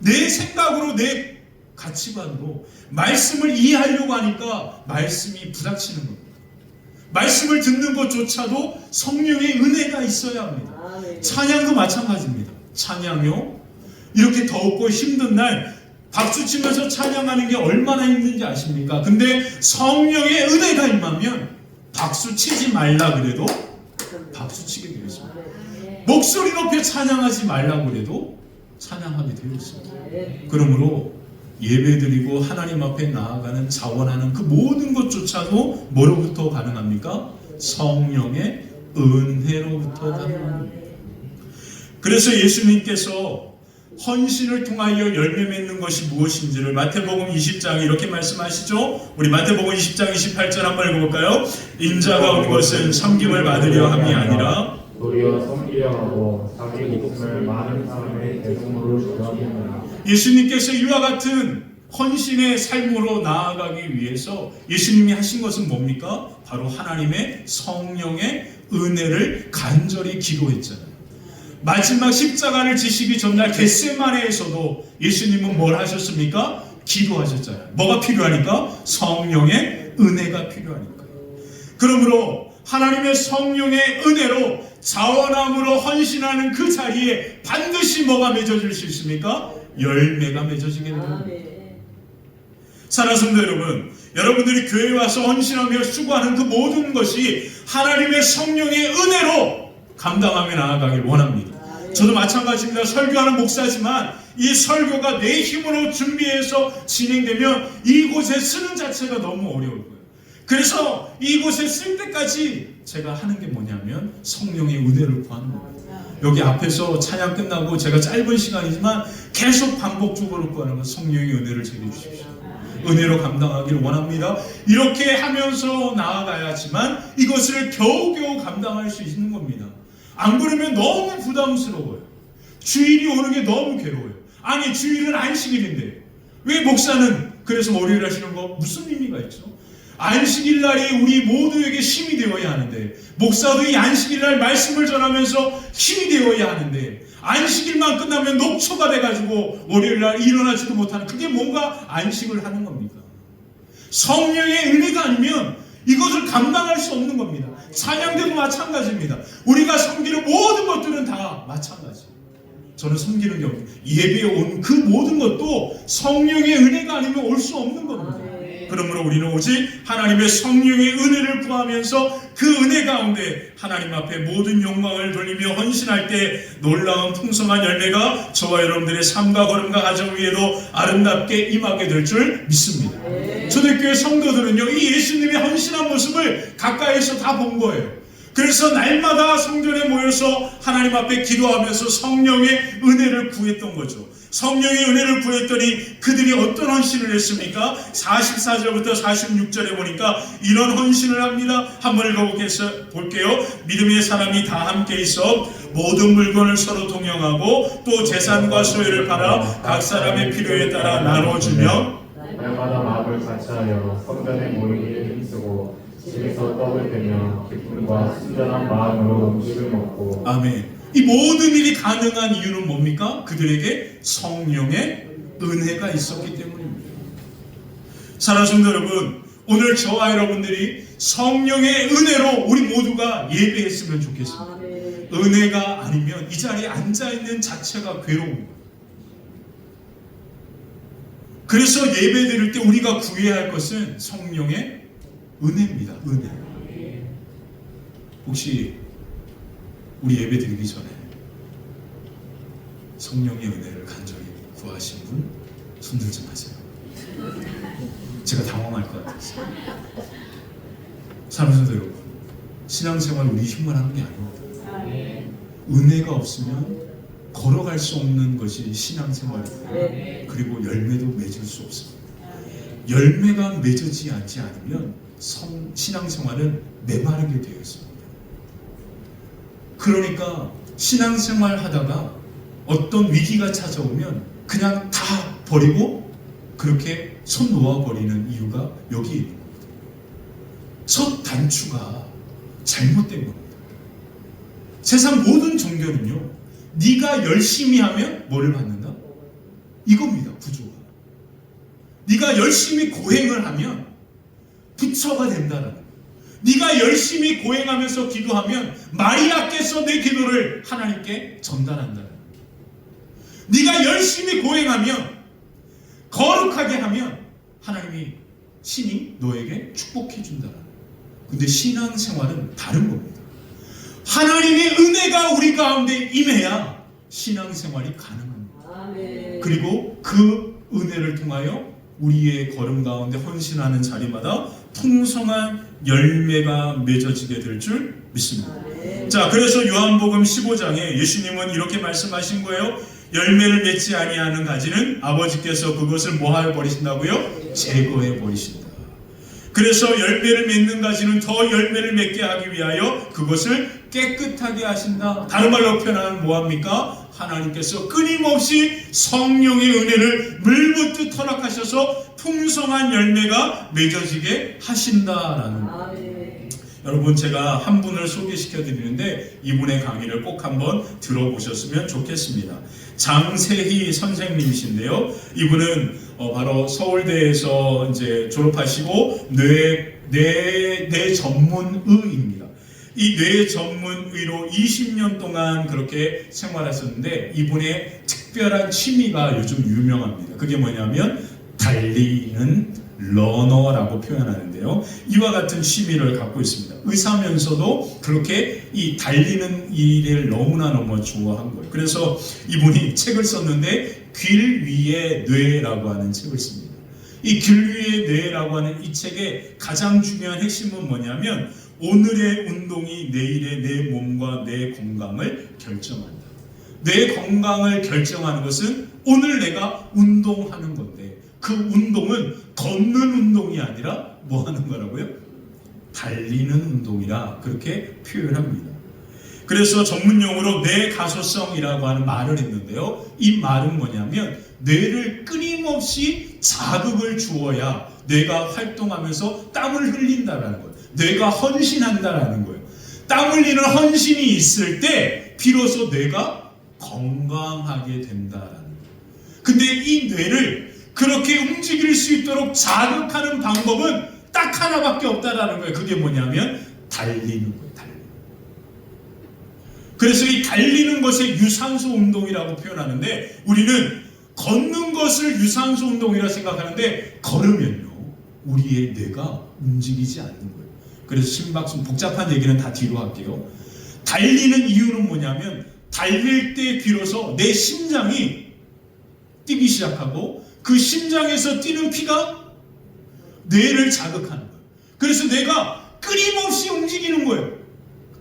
내 생각으로 내 가치관으로 말씀을 이해하려고 하니까 말씀이 부닥치는 겁니다. 말씀을 듣는 것조차도 성령의 은혜가 있어야 합니다. 찬양도 마찬가지입니다. 찬양요. 이렇게 덥고 힘든 날 박수 치면서 찬양하는 게 얼마나 힘든지 아십니까? 근데 성령의 은혜가 임하면 박수 치지 말라 그래도 박수 치게 되어 있습니다. 목소리 높여 찬양하지 말라 그래도 찬양하게 되어 있습니다. 그러므로 예배드리고 하나님 앞에 나아가는 자원하는 그 모든 것조차도 뭐로부터 가능합니까? 성령의 은혜로부터 가능합니다. 그래서 예수님께서 헌신을 통하여 열매 맺는 것이 무엇인지를 마태복음 20장에 이렇게 말씀하시죠. 우리 마태복음 20장 28절 한번 읽어볼까요? 인자가 온 것은 섬김을 받으려 함이 아니라 도리어 섬기려 하고 자기 목숨을 많은 사람의 대속으로 주었느니라. 예수님께서 이와 같은 헌신의 삶으로 나아가기 위해서 예수님이 하신 것은 뭡니까? 바로 하나님의 성령의 은혜를 간절히 기도했잖아요. 마지막 십자가를 지시기 전날 겟세마네에서도 예수님은 뭘 하셨습니까? 기도하셨잖아요. 뭐가 필요하니까? 성령의 은혜가 필요하니까. 그러므로 하나님의 성령의 은혜로 자원함으로 헌신하는 그 자리에 반드시 뭐가 맺어질 수 있습니까? 열매가 맺어지게 됩니다. 사랑하는 성도 여러분, 여러분들이 교회에 와서 헌신하며 수고하는 그 모든 것이 하나님의 성령의 은혜로 감당하며 나아가길 원합니다. 저도 마찬가지입니다. 설교하는 목사지만 이 설교가 내 힘으로 준비해서 진행되면 이곳에 쓰는 자체가 너무 어려울 거예요. 그래서 이곳에 쓸 때까지 제가 하는 게 뭐냐면 성령의 은혜를 구하는 겁니다. 여기 앞에서 찬양 끝나고 제가 짧은 시간이지만 계속 반복적으로 구하는 건 성령의 은혜를 제게 주십시오. 은혜로 감당하기를 원합니다. 이렇게 하면서 나아가야지만 이것을 겨우겨우 감당할 수 있는 겁니다. 안 그러면 너무 부담스러워요. 주일이 오는 게 너무 괴로워요. 아니 주일은 안식일인데 왜 목사는 그래서 월요일 하시는 거 무슨 의미가 있죠? 안식일 날이 우리 모두에게 힘이 되어야 하는데 목사도 이 안식일 날 말씀을 전하면서 힘이 되어야 하는데 안식일만 끝나면 녹초가 돼가지고 월요일 날 일어나지도 못하는 그게 뭔가 안식을 하는 겁니까? 성령의 은혜가 아니면 이것을 감당할 수 없는 겁니다. 찬양대도 마찬가지입니다. 우리가 섬기는 모든 것들은 다 마찬가지. 저는 섬기는 게 예배에 온 그 모든 것도 성령의 은혜가 아니면 올 수 없는 겁니다. 그러므로 우리는 오직 하나님의 성령의 은혜를 구하면서 그 은혜 가운데 하나님 앞에 모든 영광을 돌리며 헌신할 때 놀라운 풍성한 열매가 저와 여러분들의 삶과 걸음과 가정 위에도 아름답게 임하게 될 줄 믿습니다. 초대교회 성도들은요, 이 예수님의 헌신한 모습을 가까이서 다 본 거예요. 그래서 날마다 성전에 모여서 하나님 앞에 기도하면서 성령의 은혜를 구했던 거죠. 성령의 은혜를 구했더니 그들이 어떤 헌신을 했습니까? 44절부터 46절에 보니까 이런 헌신을 합니다. 한번 읽어볼게요. 믿음의 사람이 다 함께 있어 모든 물건을 서로 동용하고 또 재산과 소유를 팔아 각 사람의 필요에 따라 나눠주며 날마다 마음을 같이하여 성전에 모이기를 힘쓰고 집에서 떡을 떼며 기쁨과 순전한 마음으로 음식을 먹고. 아멘. 이 모든 일이 가능한 이유는 뭡니까? 그들에게 성령의 은혜가 있었기 때문입니다. 사랑하는 성도 여러분, 오늘 저와 여러분들이 성령의 은혜로 우리 모두가 예배했으면 좋겠습니다. 은혜가 아니면 이 자리에 앉아있는 자체가 괴로운 거예요. 그래서 예배 드릴 때 우리가 구해야 할 것은 성령의 은혜입니다. 은혜. 혹시 우리 예배 드리기 전에 성령의 은혜를 간절히 구하신 분 손들 좀 하세요. 제가 당황할 것 같아서. 사랑하는 성도 여러분, 신앙생활 우리 힘만 하는 게 아닙니다. 은혜가 없으면 걸어갈 수 없는 것이 신앙생활이고 그리고 열매도 맺을 수 없습니다. 열매가 맺어지지 않지 않으면 신앙생활은 메마르게 되어 있습니다. 그러니까 신앙생활 하다가 어떤 위기가 찾아오면 그냥 다 버리고 그렇게 손 놓아버리는 이유가 여기 있는 겁니다. 첫 단추가 잘못된 겁니다. 세상 모든 종교는요, 네가 열심히 하면 뭐를 받는다? 이겁니다. 구조가. 네가 열심히 고행을 하면 부처가 된다라는 거예요. 네가 열심히 고행하면서 기도하면 마리아께서 내 기도를 하나님께 전달한다는 거예요. 네가 열심히 고행하면, 거룩하게 하면 하나님이, 신이 너에게 축복해 준다는 거예요. 근데 신앙생활은 다른 겁니다. 하나님의 은혜가 우리 가운데 임해야 신앙생활이 가능합니다. 그리고 그 은혜를 통하여 우리의 걸음 가운데 헌신하는 자리마다 풍성한 열매가 맺어지게 될 줄 믿습니다. 자, 그래서 요한복음 15장에 예수님은 이렇게 말씀하신 거예요. 열매를 맺지 아니하는 가지는 아버지께서 그것을 뭐하여 버리신다고요? 제거해 버리신다. 그래서 열매를 맺는 가지는 더 열매를 맺게 하기 위하여 그것을 깨끗하게 하신다. 다른 말로 표현하면 뭐합니까? 하나님께서 끊임없이 성령의 은혜를 물붓듯 허락하셔서 풍성한 열매가 맺어지게 하신다라는 거예요. 여러분, 제가 한 분을 소개시켜 드리는데 이분의 강의를 꼭 한번 들어보셨으면 좋겠습니다. 장세희 선생님이신데요. 이분은 바로 서울대에서 이제 졸업하시고 뇌 전문의입니다. 이 뇌 전문의로 20년 동안 그렇게 생활하셨는데 이분의 특별한 취미가 요즘 유명합니다. 그게 뭐냐면 달리는 러너라고 표현하는데요. 이와 같은 취미를 갖고 있습니다. 의사면서도 그렇게 이 달리는 일을 너무나 좋아한 거예요. 그래서 이분이 책을 썼는데 길 위의 뇌라고 하는 책을 씁니다. 이 길 위의 뇌라고 하는 이 책의 가장 중요한 핵심은 뭐냐면 오늘의 운동이 내일의 내 몸과 내 건강을 결정한다. 내 건강을 결정하는 것은 오늘 내가 운동하는 건데 그 운동은 걷는 운동이 아니라 뭐 하는 거라고요? 달리는 운동이라 그렇게 표현합니다. 그래서 전문용어로 뇌가소성이라고 하는 말을 했는데요. 이 말은 뭐냐면 뇌를 끊임없이 자극을 주어야 뇌가 활동하면서 땀을 흘린다라는 거예요. 뇌가 헌신한다라는 거예요. 땀 흘리는 헌신이 있을 때 비로소 뇌가 건강하게 된다라는 거예요. 근데 이 뇌를 그렇게 움직일 수 있도록 자극하는 방법은 딱 하나밖에 없다라는 거예요. 그게 뭐냐면 달리는 거예요. 달리는. 그래서 이 달리는 것을 유산소 운동이라고 표현하는데 우리는 걷는 것을 유산소 운동이라 생각하는데 걸으면요 우리의 뇌가 움직이지 않는 거예요. 그래서 심박수 복잡한 얘기는 다 뒤로 할게요. 달리는 이유는 뭐냐면 달릴 때 비로소 내 심장이 뛰기 시작하고 그 심장에서 뛰는 피가 뇌를 자극하는 거예요. 그래서 뇌가 끊임없이 움직이는 거예요.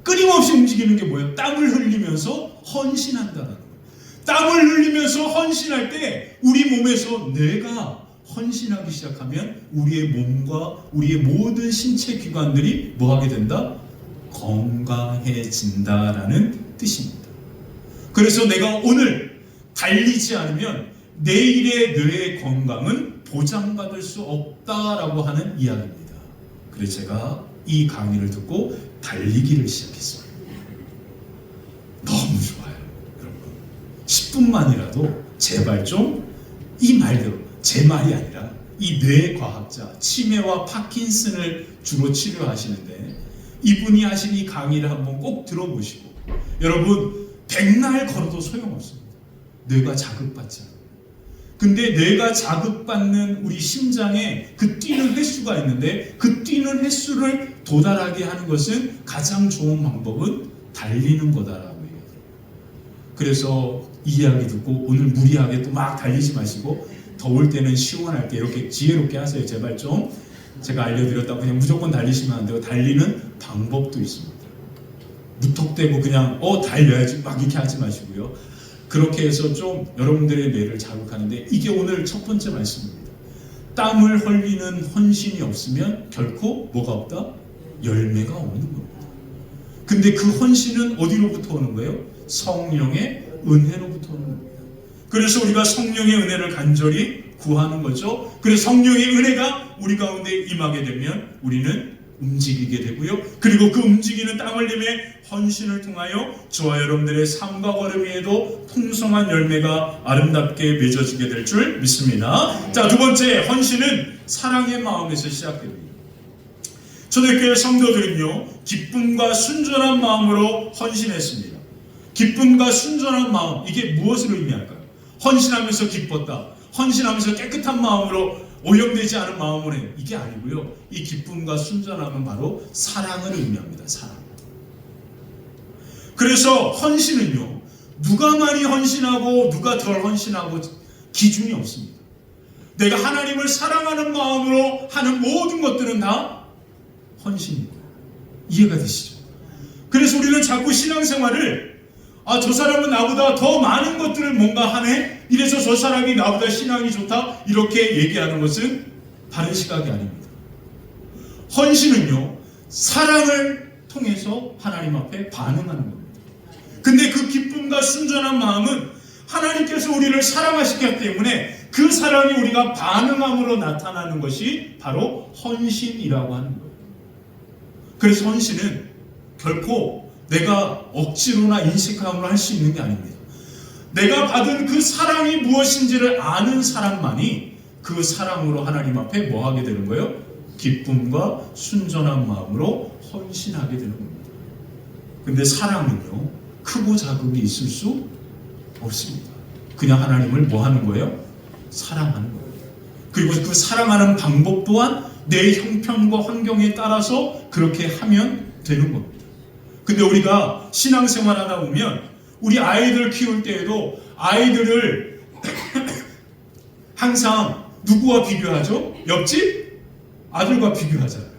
끊임없이 움직이는 게 뭐예요? 땀을 흘리면서 헌신한다는 거예요. 땀을 흘리면서 헌신할 때 우리 몸에서 뇌가 헌신하기 시작하면 우리의 몸과 우리의 모든 신체 기관들이 뭐하게 된다? 건강해진다라는 뜻입니다. 그래서 내가 오늘 달리지 않으면 내일의 뇌의 건강은 보장받을 수 없다라고 하는 이야기입니다. 그래서 제가 이 강의를 듣고 달리기를 시작했어요. 너무 좋아요. 여러분 10분만이라도 제발 좀 이 말대로 제 말이 아니라 이 뇌과학자 치매와 파킨슨을 주로 치료하시는데 이분이 하신 이 강의를 한번 꼭 들어보시고 여러분 백날 걸어도 소용없습니다. 뇌가 자극받지 않아요. 근데 뇌가 자극받는 우리 심장에 그 뛰는 횟수가 있는데 그 뛰는 횟수를 도달하게 하는 것은 가장 좋은 방법은 달리는 거다라고 얘기해요. 그래서 이 이야기 듣고 오늘 무리하게 또 막 달리지 마시고 더울 때는 시원할 때 이렇게 지혜롭게 하세요. 제발 좀 제가 알려드렸다고 그냥 무조건 달리시면 안 되고 달리는 방법도 있습니다. 무턱대고 그냥 달려야지 막 이렇게 하지 마시고요. 그렇게 해서 좀 여러분들의 뇌를 자극하는데 이게 오늘 첫 번째 말씀입니다. 땀을 흘리는 헌신이 없으면 결코 뭐가 없다? 열매가 없는 겁니다. 근데 그 헌신은 어디로부터 오는 거예요? 성령의 은혜로부터 오는 겁니다. 그래서 우리가 성령의 은혜를 간절히 구하는 거죠. 그래서 성령의 은혜가 우리 가운데 임하게 되면 우리는 움직이게 되고요. 그리고 그 움직이는 땀 흘림의 헌신을 통하여 저와 여러분들의 삶과 걸음에도 풍성한 열매가 아름답게 맺어지게 될 줄 믿습니다. 자, 두 번째, 헌신은 사랑의 마음에서 시작됩니다. 초대교회 성도들은요, 기쁨과 순전한 마음으로 헌신했습니다. 기쁨과 순전한 마음, 이게 무엇을 의미할까요? 헌신하면서 기뻤다, 헌신하면서 깨끗한 마음으로 오염되지 않은 마음으로 해요. 이게 아니고요, 이 기쁨과 순전함은 바로 사랑을 의미합니다. 사랑. 그래서 헌신은요, 누가 많이 헌신하고 누가 덜 헌신하고 기준이 없습니다. 내가 하나님을 사랑하는 마음으로 하는 모든 것들은 다 헌신이고, 이해가 되시죠? 그래서 우리는 자꾸 신앙생활을 저 사람은 나보다 더 많은 것들을 뭔가 하네, 이래서 저 사람이 나보다 신앙이 좋다, 이렇게 얘기하는 것은 바른 시각이 아닙니다. 헌신은요, 사랑을 통해서 하나님 앞에 반응하는 겁니다. 근데 그 기쁨과 순전한 마음은 하나님께서 우리를 사랑하시기 때문에 그 사랑이 우리가 반응함으로 나타나는 것이 바로 헌신이라고 하는 거예요. 그래서 헌신은 결코 내가 억지로나 인식함으로 할 수 있는 게 아닙니다. 내가 받은 그 사랑이 무엇인지를 아는 사람만이 그 사랑으로 하나님 앞에 뭐 하게 되는 거예요? 기쁨과 순전한 마음으로 헌신하게 되는 겁니다. 근데 사랑은요, 크고 작음이 있을 수 없습니다. 그냥 하나님을 뭐 하는 거예요? 사랑하는 거예요. 그리고 그 사랑하는 방법 또한 내 형편과 환경에 따라서 그렇게 하면 되는 겁니다. 근데 우리가 신앙생활 하다 보면 우리 아이들 키울 때에도 아이들을 항상 누구와 비교하죠? 옆집 아들과 비교하잖아요.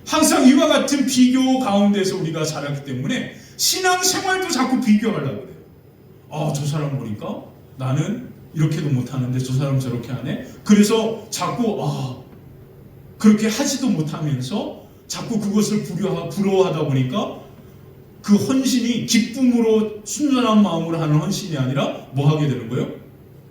항상 이와 같은 비교 가운데서 우리가 자랐기 때문에 신앙생활도 자꾸 비교하려고 그래요. 저 사람 보니까 나는 이렇게도 못하는데 저 사람 저렇게 하네. 그래서 자꾸 그렇게 하지도 못하면서 자꾸 그것을 부러워하다 보니까 그 헌신이 기쁨으로 순전한 마음으로 하는 헌신이 아니라 뭐 하게 되는 거예요?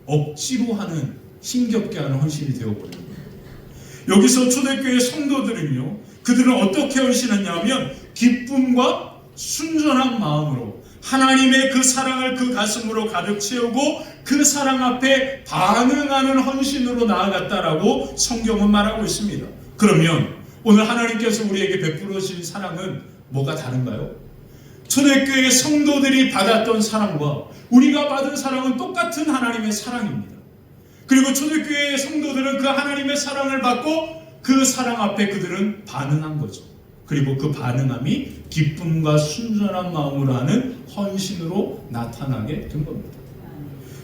억지로 하는, 힘겹게 하는 헌신이 되어버리는 거예요. 여기서 초대교회 성도들은요, 그들은 어떻게 헌신했냐면 기쁨과 순전한 마음으로 하나님의 그 사랑을 그 가슴으로 가득 채우고 그 사랑 앞에 반응하는 헌신으로 나아갔다라고 성경은 말하고 있습니다. 그러면 오늘 하나님께서 우리에게 베풀어 주신 사랑은 뭐가 다른가요? 초대교회 성도들이 받았던 사랑과 우리가 받은 사랑은 똑같은 하나님의 사랑입니다. 그리고 초대교회 성도들은 그 하나님의 사랑을 받고 그 사랑 앞에 그들은 반응한 거죠. 그리고 그 반응함이 기쁨과 순전한 마음으로 하는 헌신으로 나타나게 된 겁니다.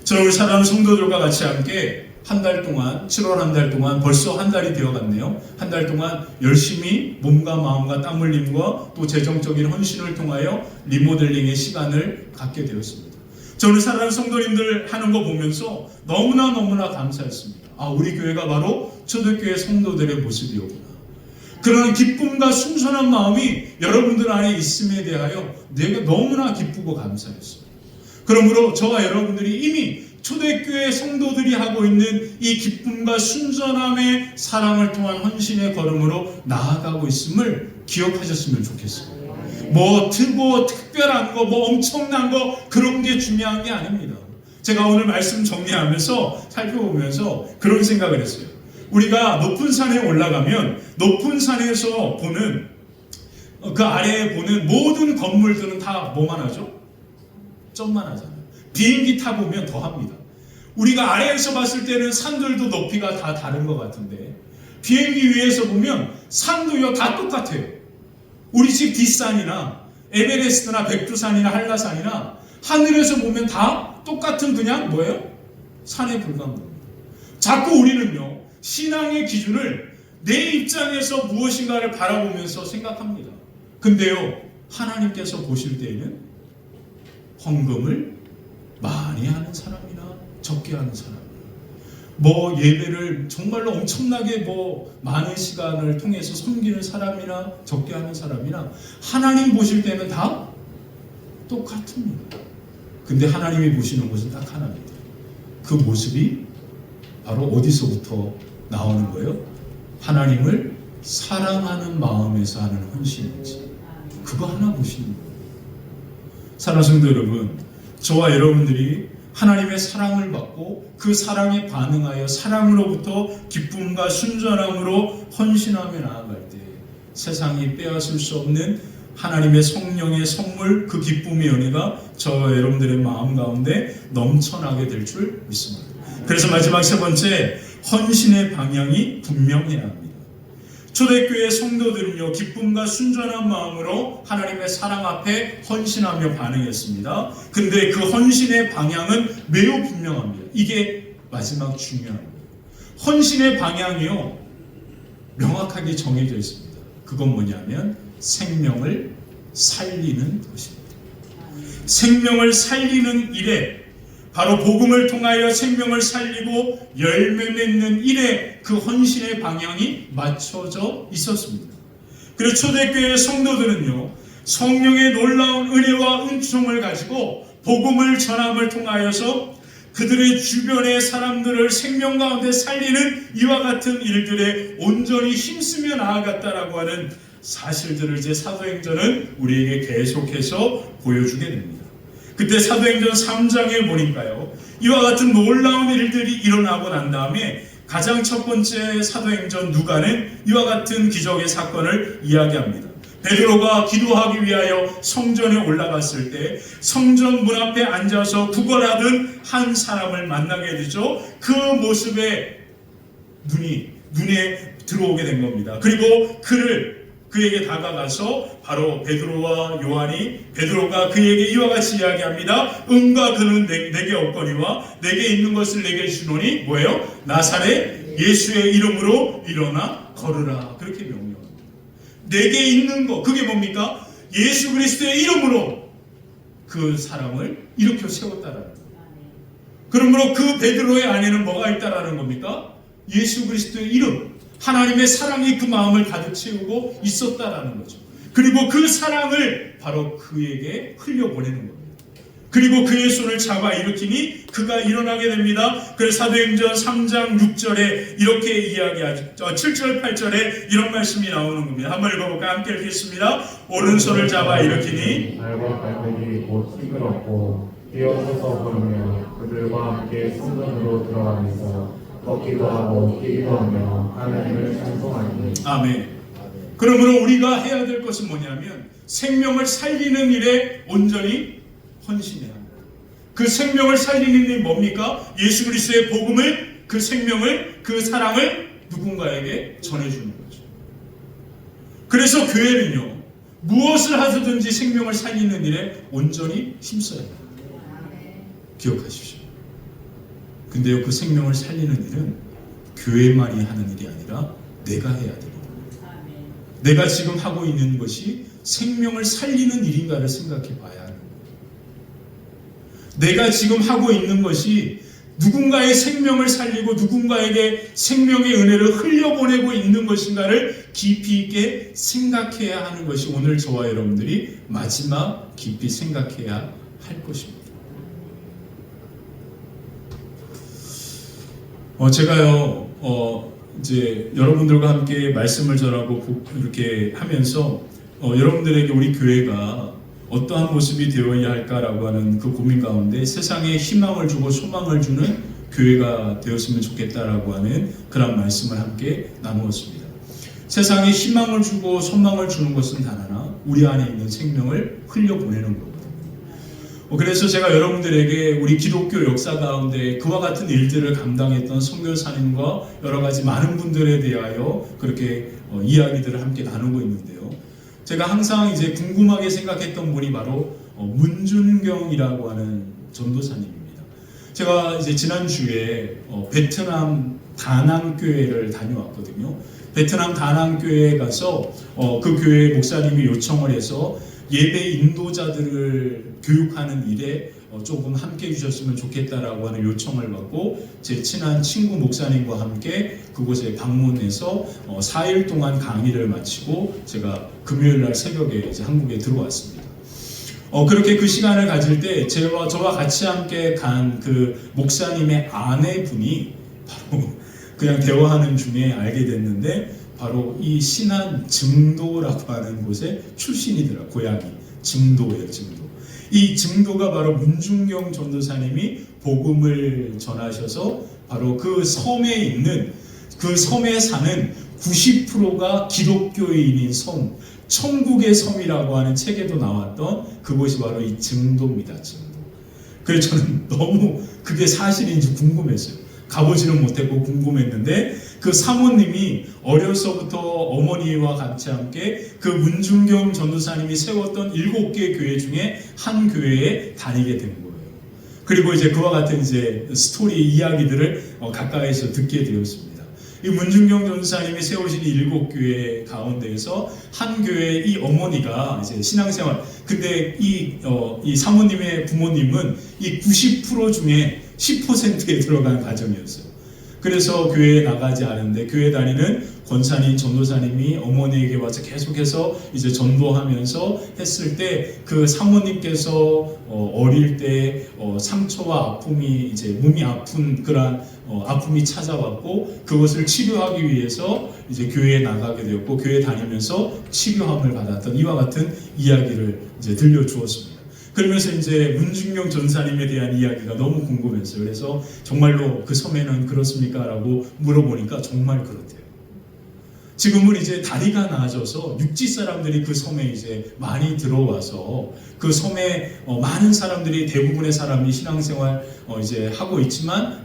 저는 우리 사랑하는 성도들과 같이 함께 한 달 동안, 7월 한 달 동안, 벌써 한 달이 되어갔네요. 한 달 동안 열심히 몸과 마음과 땀 흘림과 또 재정적인 헌신을 통하여 리모델링의 시간을 갖게 되었습니다. 저는 사랑하는 성도님들 하는 거 보면서 너무나 감사했습니다. 우리 교회가 바로 초대교회 성도들의 모습이었구나. 그런 기쁨과 순전한 마음이 여러분들 안에 있음에 대하여 내가 너무나 기쁘고 감사했습니다. 그러므로 저와 여러분들이 이미 초대교회 성도들이 하고 있는 이 기쁨과 순전함의 사랑을 통한 헌신의 걸음으로 나아가고 있음을 기억하셨으면 좋겠습니다. 뭐 특별한 거, 뭐 엄청난 거, 그런 게 중요한 게 아닙니다. 제가 오늘 말씀 정리하면서 살펴보면서 그런 생각을 했어요. 우리가 높은 산에 올라가면 높은 산에서 보는 그 아래에 보는 모든 건물들은 다 뭐만 하죠? 점만 하잖아요. 비행기 타보면 더 합니다. 우리가 아래에서 봤을 때는 산들도 높이가 다 다른 것 같은데 비행기 위에서 보면 산도요 다 똑같아요. 우리 집 뒷산이나 에베레스트나 백두산이나 한라산이나 하늘에서 보면 다 똑같은 그냥 뭐예요? 산에 불과한 겁니다. 자꾸 우리는요 신앙의 기준을 내 입장에서 무엇인가를 바라보면서 생각합니다. 근데요 하나님께서 보실 때에는 헌금을 많이 하는 사람이나 적게 하는 사람이나 뭐 예배를 정말로 엄청나게 뭐 많은 시간을 통해서 섬기는 사람이나 적게 하는 사람이나 하나님 보실 때는 다 똑같습니다. 근데 하나님이 보시는 것은 딱 하나입니다. 그 모습이 바로 어디서부터 나오는 거예요? 하나님을 사랑하는 마음에서 하는 헌신이지. 그거 하나 보시는 거예요. 사랑하는 성도 여러분, 저와 여러분들이 하나님의 사랑을 받고 그 사랑에 반응하여 사랑으로부터 기쁨과 순전함으로 헌신하며 나아갈 때 세상이 빼앗을 수 없는 하나님의 성령의 선물, 그 기쁨의 은혜가 저와 여러분들의 마음 가운데 넘쳐나게 될 줄 믿습니다. 그래서 마지막 세 번째, 헌신의 방향이 분명해야 합니다. 초대교회 성도들은요, 기쁨과 순전한 마음으로 하나님의 사랑 앞에 헌신하며 반응했습니다. 근데 그 헌신의 방향은 매우 분명합니다. 이게 마지막 중요한 거예요. 헌신의 방향이요, 명확하게 정해져 있습니다. 그건 뭐냐면 생명을 살리는 것입니다. 생명을 살리는 일에, 바로 복음을 통하여 생명을 살리고 열매 맺는 일에 그 헌신의 방향이 맞춰져 있었습니다. 그리고 초대교회 성도들은요, 성령의 놀라운 은혜와 은총을 가지고 복음을 전함을 통하여서 그들의 주변의 사람들을 생명 가운데 살리는 이와 같은 일들에 온전히 힘쓰며 나아갔다라고 하는 사실들을 이제 사도행전은 우리에게 계속해서 보여주게 됩니다. 그때 사도행전 3장에 보니까요, 이와 같은 놀라운 일들이 일어나고 난 다음에 가장 첫 번째 사도행전 누가는 이와 같은 기적의 사건을 이야기합니다. 베드로가 기도하기 위하여 성전에 올라갔을 때 성전 문 앞에 앉아서 구걸하던 한 사람을 만나게 되죠. 그 모습에 눈에 들어오게 된 겁니다. 그리고 그에게 다가가서 바로 베드로와 요한이, 베드로가 그에게 이와 같이 이야기합니다. 은과 금은 내게 없거니와 내게 있는 것을 내게 주노니 뭐예요? 나사렛 예수의 이름으로 일어나 걸으라. 그렇게 명령합니다. 내게 있는 것, 그게 뭡니까? 예수 그리스도의 이름으로 그 사람을 일으켜 세웠다라는 거예요. 그러므로 그 베드로의 안에는 뭐가 있다라는 겁니까? 예수 그리스도의 이름, 하나님의 사랑이 그 마음을 가득 채우고 있었다라는 거죠. 그리고 그 사랑을 바로 그에게 흘려보내는 겁니다. 그리고 그의 손을 잡아 일으키니 그가 일어나게 됩니다. 그래서 사도행전 3장 6절에 이렇게 이야기하죠. 7절 8절에 이런 말씀이 나오는 겁니다. 한번 읽어볼까요? 함께 읽겠습니다. 오른손을 잡아 일으키니 발과 발목이 곧 찌그럽고 뛰어서서 걸으며 그들과 함께 성전으로 들어가면서 걷기도 하고 뛰기도 하며 하나님을 찬송하니. 아멘. 그러므로 우리가 해야 될 것은 뭐냐면 생명을 살리는 일에 온전히 헌신해야 합니다. 그 생명을 살리는 일이 뭡니까? 예수 그리스도의 복음을, 그 생명을, 그 사랑을 누군가에게 전해주는 거죠. 그래서 교회는요, 무엇을 하든지 생명을 살리는 일에 온전히 힘써야 합니다. 기억하십시오. 근데요, 그 생명을 살리는 일은 교회만이 하는 일이 아니라 내가 해야 됩니다. 내가 지금 하고 있는 것이 생명을 살리는 일인가를 생각해 봐야 하는 거예요. 내가 지금 하고 있는 것이 누군가의 생명을 살리고 누군가에게 생명의 은혜를 흘려보내고 있는 것인가를 깊이 있게 생각해야 하는 것이 오늘 저와 여러분들이 마지막 깊이 생각해야 할 것입니다. 제가요, 이제 여러분들과 함께 말씀을 전하고 이렇게 하면서 여러분들에게 우리 교회가 어떠한 모습이 되어야 할까라고 하는 그 고민 가운데 세상에 희망을 주고 소망을 주는 교회가 되었으면 좋겠다라고 하는 그런 말씀을 함께 나누었습니다. 세상에 희망을 주고 소망을 주는 것은 단 하나, 우리 안에 있는 생명을 흘려보내는 거거든요. 그래서 제가 여러분들에게 우리 기독교 역사 가운데 그와 같은 일들을 감당했던 선교사님과 여러 가지 많은 분들에 대하여 그렇게 이야기들을 함께 나누고 있는데요. 제가 항상 이제 궁금하게 생각했던 분이 바로 문준경이라고 하는 전도사님입니다. 제가 이제 지난주에 베트남 다낭교회를 다녀왔거든요. 베트남 다낭교회에 가서 그 교회 목사님이 요청을 해서 예배 인도자들을 교육하는 일에 조금 함께 해주셨으면 좋겠다라고 하는 요청을 받고 제 친한 친구 목사님과 함께 그곳에 방문해서 4일 동안 강의를 마치고 제가 금요일 날 새벽에 이제 한국에 들어왔습니다. 그렇게 그 시간을 가질 때 저와 같이 함께 간 그 목사님의 아내분이 바로 그냥 대화하는 중에 알게 됐는데 바로 이 신안 증도라고 하는 곳의 출신이더라. 고향이 증도예요. 증도. 이 증도가 바로 문중경 전도사님이 복음을 전하셔서 바로 그 섬에 있는 그 섬에 사는 90%가 기독교인인 섬, 천국의 섬이라고 하는 책에도 나왔던 그곳이 바로 이 증도입니다. 증도. 그래서 저는 너무 그게 사실인지 궁금했어요. 가보지는 못했고 궁금했는데 그 사모님이 어려서부터 어머니와 같이 함께 그 문중경 전도사님이 세웠던 7개 교회 중에 한 교회에 다니게 된 거예요. 그리고 이제 그와 같은 이제 스토리 이야기들을 가까이서 듣게 되었습니다. 이 문중경 전도사님이 세우신 7교회 가운데에서 한 교회의 이 어머니가 이제 신앙생활, 근데 이 사모님의 부모님은 이 90% 중에 10%에 들어간 가정이었어요. 그래서 교회에 나가지 않은데 교회 다니는 권사님, 전도사님이 어머니에게 와서 계속해서 이제 전도하면서 했을 때 그 사모님께서 어릴 때 상처와 아픔이 이제 몸이 아픈 그런 아픔이 찾아왔고 그것을 치료하기 위해서 이제 교회에 나가게 되었고 교회 다니면서 치료함을 받았던 이와 같은 이야기를 이제 들려주었습니다. 그러면서 이제 문중경 전사님에 대한 이야기가 너무 궁금했어요. 그래서 정말로 그 섬에는 그렇습니까? 라고 물어보니까 정말 그렇대요. 지금은 이제 다리가 나아져서 육지 사람들이 그 섬에 이제 많이 들어와서 그 섬에 많은 사람들이 대부분의 사람이 신앙생활 이제 하고 있지만